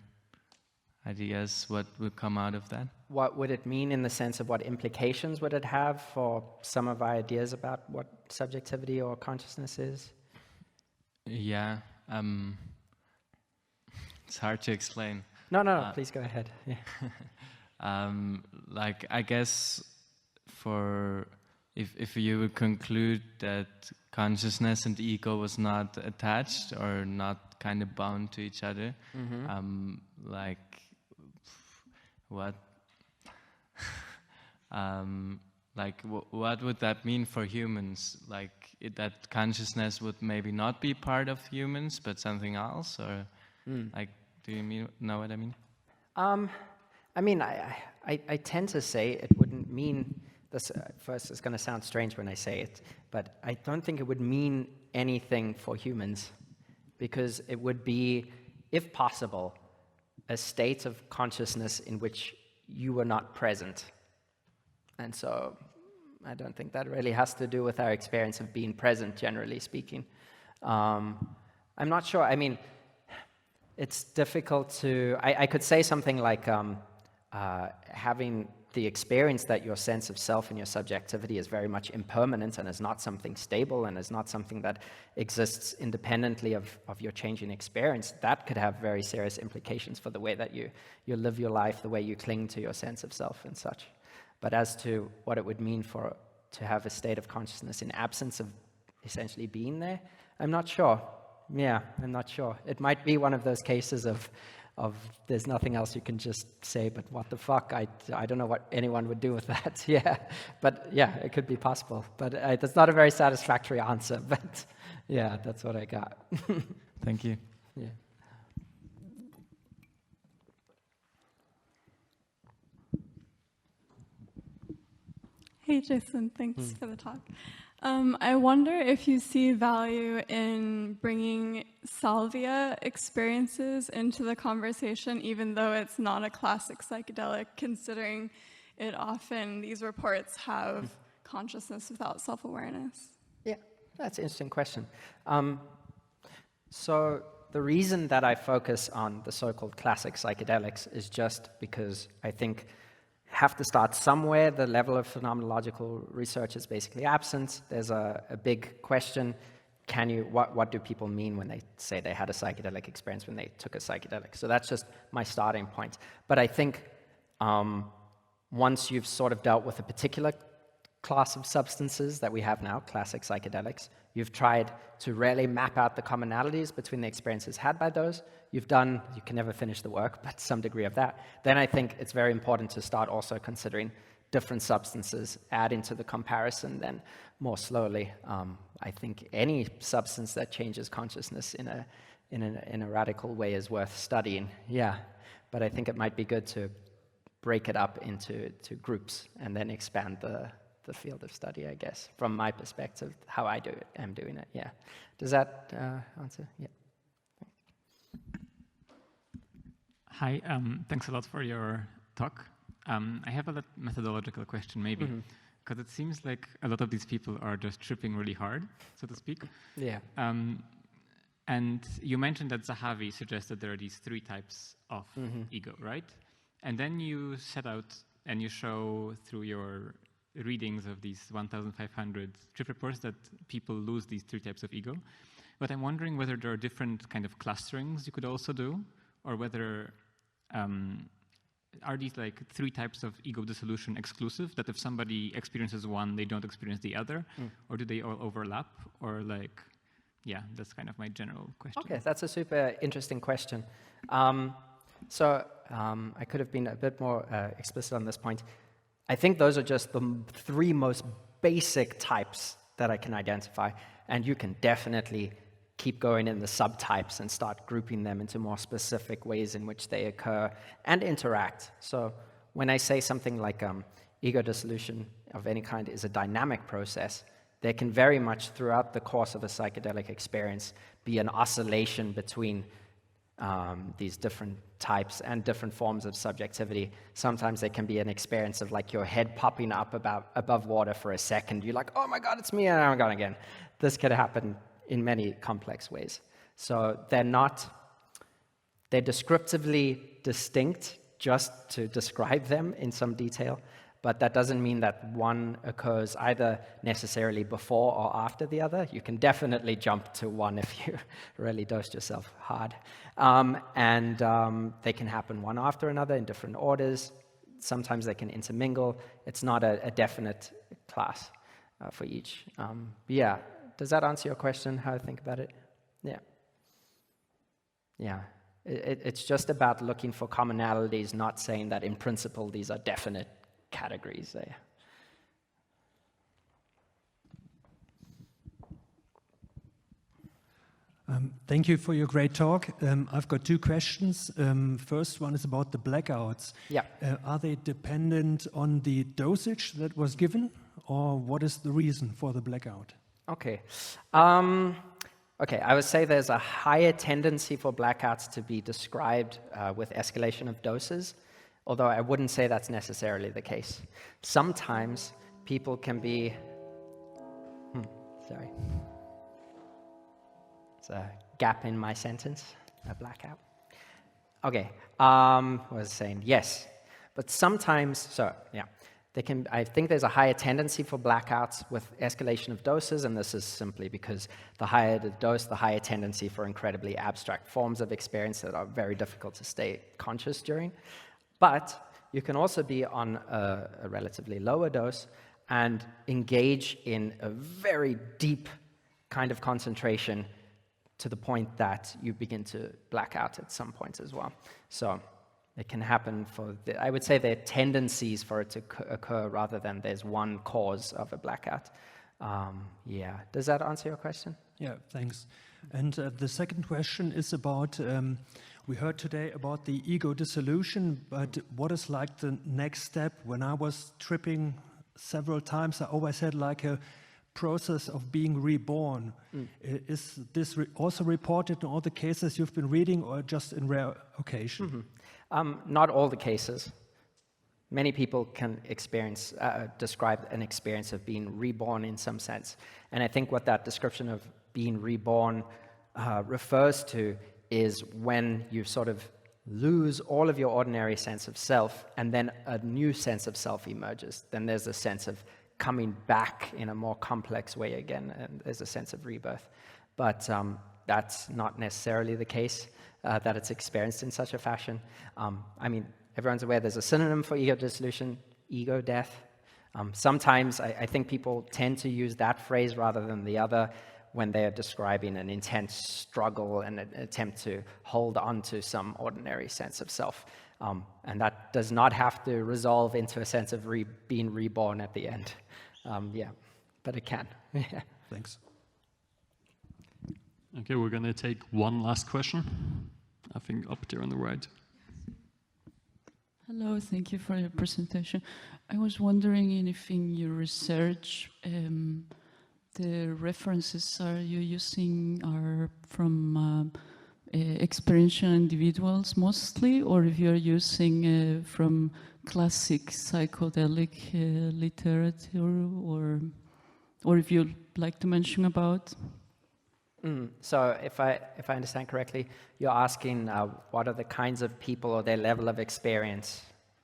ideas, what would come out of that? What would it mean in the sense of what implications would it have for some of our ideas about what subjectivity or consciousness is? Yeah, it's hard to explain. No, please go ahead. Yeah. Like, I guess if you would conclude that consciousness and ego was not attached or not kind of bound to each other, like what what would that mean for humans? Like, that consciousness would maybe not be part of humans, but something else, or like, do you know what I mean? I mean, I tend to say it wouldn't mean this. First, it's going to sound strange when I say it, but I don't think it would mean anything for humans, because it would be, if possible, a state of consciousness in which you were not present. And so I don't think that really has to do with our experience of being present, generally speaking. I'm not sure. I mean, it's difficult to... I could say something like having the experience that your sense of self and your subjectivity is very much impermanent and is not something stable and is not something that exists independently of your changing experience, that could have very serious implications for the way that you live your life, the way you cling to your sense of self and such. But as to what it would mean to have a state of consciousness in absence of essentially being there, I'm not sure. Yeah, I'm not sure. It might be one of those cases of there's nothing else you can just say, but what the fuck, I don't know what anyone would do with that. Yeah, but yeah, it could be possible. But that's not a very satisfactory answer, but yeah, that's what I got. Thank you. Yeah. Hey, Jason, thanks for the talk. I wonder if you see value in bringing salvia experiences into the conversation, even though it's not a classic psychedelic, considering these reports have consciousness without self-awareness. Yeah, that's an interesting question. So the reason that I focus on the so-called classic psychedelics is just because I think have to start somewhere. The level of phenomenological research is basically absent. There's a big question. What do people mean when they say they had a psychedelic experience when they took a psychedelic? So that's just my starting point. But I think once you've sort of dealt with a particular class of substances that we have now, classic psychedelics, you've tried to really map out the commonalities between the experiences had by those. You can never finish the work, but some degree of that. Then I think it's very important to start also considering different substances, add into the comparison then more slowly. I think any substance that changes consciousness in a radical way is worth studying, yeah. But I think it might be good to break it up into groups and then expand the field of study, I guess, from my perspective, how I am doing it, yeah. Does that answer? Yeah. Hi, thanks a lot for your talk. I have a methodological question, maybe, because it seems like a lot of these people are just tripping really hard, so to speak. Yeah. And you mentioned that Zahavi suggested there are these 3 types of ego, right? And then you set out and you show through your readings of these 1,500 trip reports that people lose these 3 types of ego. But I'm wondering whether there are different kind of clusterings you could also do, or whether are these like 3 types of ego dissolution exclusive, that if somebody experiences one, they don't experience the other, or do they all overlap, or like, yeah, that's kind of my general question. Okay, that's a super interesting question. I could have been a bit more explicit on this point. I think those are just the 3 most basic types that I can identify, and you can definitely keep going in the subtypes and start grouping them into more specific ways in which they occur and interact. So when I say something like ego dissolution of any kind is a dynamic process, there can very much throughout the course of a psychedelic experience be an oscillation between these different types and different forms of subjectivity. Sometimes there can be an experience of like your head popping up above water for a second. You're like, oh my God, it's me, and I'm gone again. This could happen in many complex ways. So they're descriptively distinct just to describe them in some detail, but that doesn't mean that one occurs either necessarily before or after the other. You can definitely jump to one if you really dosed yourself hard. They can happen one after another in different orders. Sometimes they can intermingle. It's not a definite class for each. Yeah. Does that answer your question, how I think about it? Yeah. Yeah. It's just about looking for commonalities, not saying that in principle these are definite categories there. Thank you for your great talk. I've got 2 questions. First one is about the blackouts. Yeah. Are they dependent on the dosage that was given, or what is the reason for the blackout? Okay. I would say there's a higher tendency for blackouts to be described with escalation of doses, although I wouldn't say that's necessarily the case. Sometimes people can be... sorry. It's a gap in my sentence, a blackout. Okay, what was I saying? Yes, but sometimes, I think there's a higher tendency for blackouts with escalation of doses, and this is simply because the higher the dose, the higher tendency for incredibly abstract forms of experience that are very difficult to stay conscious during. But you can also be on a relatively lower dose and engage in a very deep kind of concentration to the point that you begin to black out at some point as well. So it can happen I would say there are tendencies for it to occur rather than there's one cause of a blackout. Yeah, does that answer your question? Yeah, thanks. And the second question is about, we heard today about the ego dissolution, but what is like the next step? When I was tripping several times, I always had like a process of being reborn. Is this also reported in all the cases you've been reading, or just in rare occasion? Not all the cases. Many people can describe an experience of being reborn in some sense. And I think what that description of being reborn refers to is when you sort of lose all of your ordinary sense of self, and then a new sense of self emerges. Then there's a sense of coming back in a more complex way again, and there's a sense of rebirth. But that's not necessarily the case, that it's experienced in such a fashion. I mean, everyone's aware there's a synonym for ego dissolution, ego death. Sometimes I think people tend to use that phrase rather than the other when they are describing an intense struggle and an attempt to hold on to some ordinary sense of self. And that does not have to resolve into a sense of being reborn at the end. Yeah, but it can. Yeah. Thanks. Okay, we're going to take one last question. I think up there on the right. Hello, thank you for your presentation. I was wondering if in your research, the references are you using are from experiential individuals mostly, or if you're using from classic psychedelic literature, or if you'd like to mention about? So if I understand correctly, you're asking what are the kinds of people or their level of experience?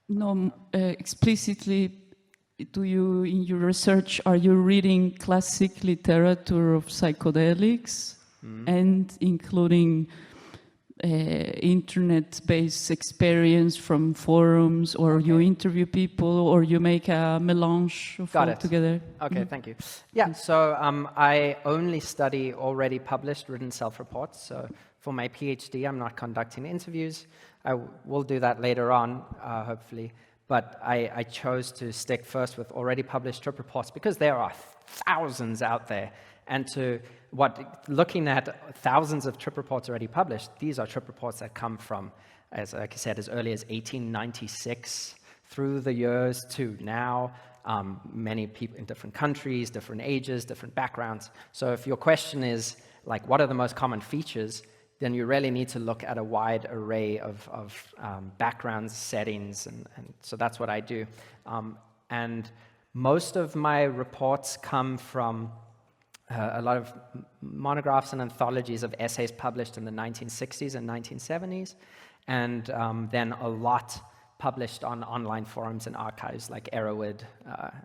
No, explicitly, do you, in your research, are you reading classic literature of psychedelics and including internet-based experience from forums, or you interview people, or you make a melange of all together? Okay, thank you. Yeah, so I only study already published written self-reports. So for my PhD, I'm not conducting interviews. I will do that later on, hopefully. But I chose to stick first with already published trip reports because there are thousands out there. And looking at thousands of trip reports already published, these are trip reports that come from, like I said, as early as 1896 through the years to now. Many people in different countries, different ages, different backgrounds. So if your question is, like, what are the most common features, then you really need to look at a wide array of backgrounds, settings, and so that's what I do. And most of my reports come from a lot of monographs and anthologies of essays published in the 1960s and 1970s, and then a lot published on online forums and archives like Erowid,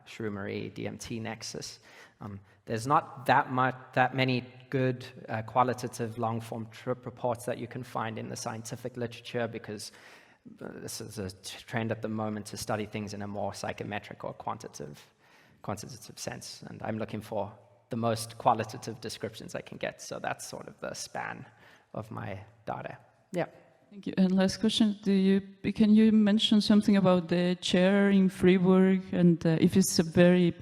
Shroomery, DMT Nexus. There's not that many good qualitative long-form trip reports that you can find in the scientific literature, because this is a trend at the moment to study things in a more psychometric or quantitative sense. And I'm looking for the most qualitative descriptions I can get. So that's sort of the span of my data. Yeah. Thank you. And last question, can you mention something about the chair in Freiburg, and if it's a very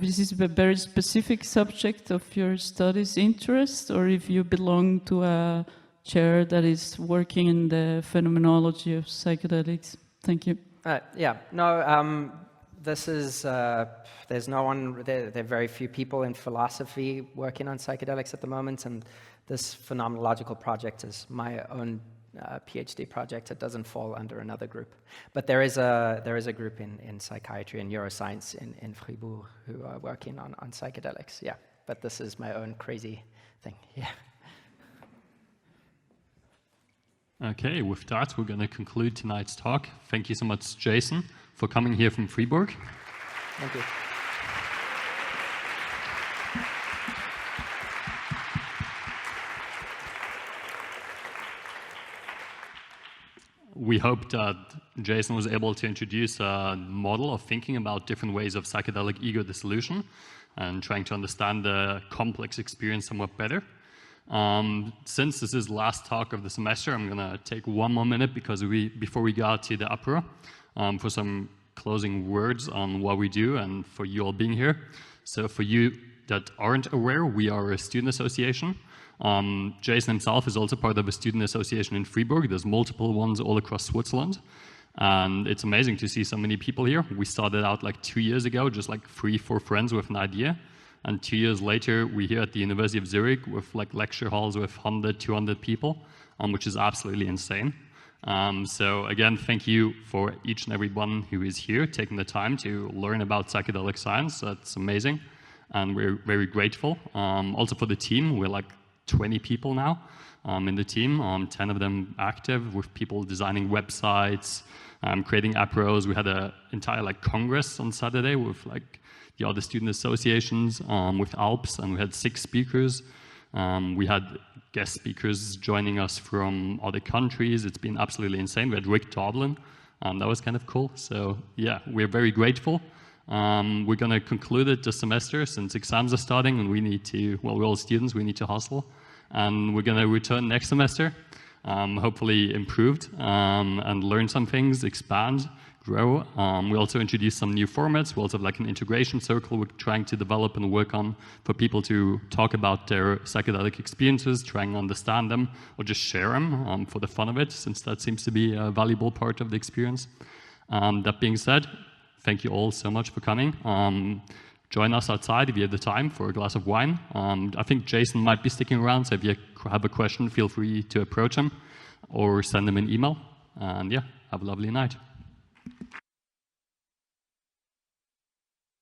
this is a very specific subject of your studies interest, or if you belong to a chair that is working in the phenomenology of psychedelics? Thank you. Yeah, no, this is, there's no one, there are very few people in philosophy working on psychedelics at the moment, and this phenomenological project is my own PhD project. It doesn't fall under another group. But there is a group in psychiatry and neuroscience in Fribourg who are working on psychedelics, yeah. But this is my own crazy thing, yeah. Okay, with that, we're going to conclude tonight's talk. Thank you so much, Jason, for coming here from Fribourg. Thank you. We hope that Jason was able to introduce a model of thinking about different ways of psychedelic ego dissolution and trying to understand the complex experience somewhat better. Since this is the last talk of the semester, I'm going to take one more minute before we go out to the apéro for some closing words on what we do and for you all being here. So for you that aren't aware, we are a student association. Jason himself is also part of a student association in Fribourg. There's multiple ones all across Switzerland. And it's amazing to see so many people here. We started out like 2 years ago, just like 3-4 friends with an idea. And 2 years later, we're here at the University of Zurich with like lecture halls with 100, 200 people, which is absolutely insane. So again, thank you for each and every one who is here, taking the time to learn about psychedelic science. That's amazing. and we're very grateful. Also for the team, we're like 20 people now in the team, 10 of them active, with people designing websites, creating appros. We had an entire like congress on Saturday with like the other student associations, with ALPS, and we had 6 speakers. We had guest speakers joining us from other countries. It's been absolutely insane. We had Rick Doblin. That was kind of cool. So yeah, we're very grateful. We're going to conclude it this semester since exams are starting, and we need to, well, we're all students, we need to hustle. And we're going to return next semester, hopefully improved, and learn some things, expand, grow. We also introduced some new formats. We also have like an integration circle we're trying to develop and work on for people to talk about their psychedelic experiences, trying to understand them, or just share them for the fun of it, since that seems to be a valuable part of the experience. That being said, thank you all so much for coming. Join us outside if you have the time for a glass of wine. I think Jason might be sticking around, so if you have a question, feel free to approach him or send him an email. And yeah, have a lovely night.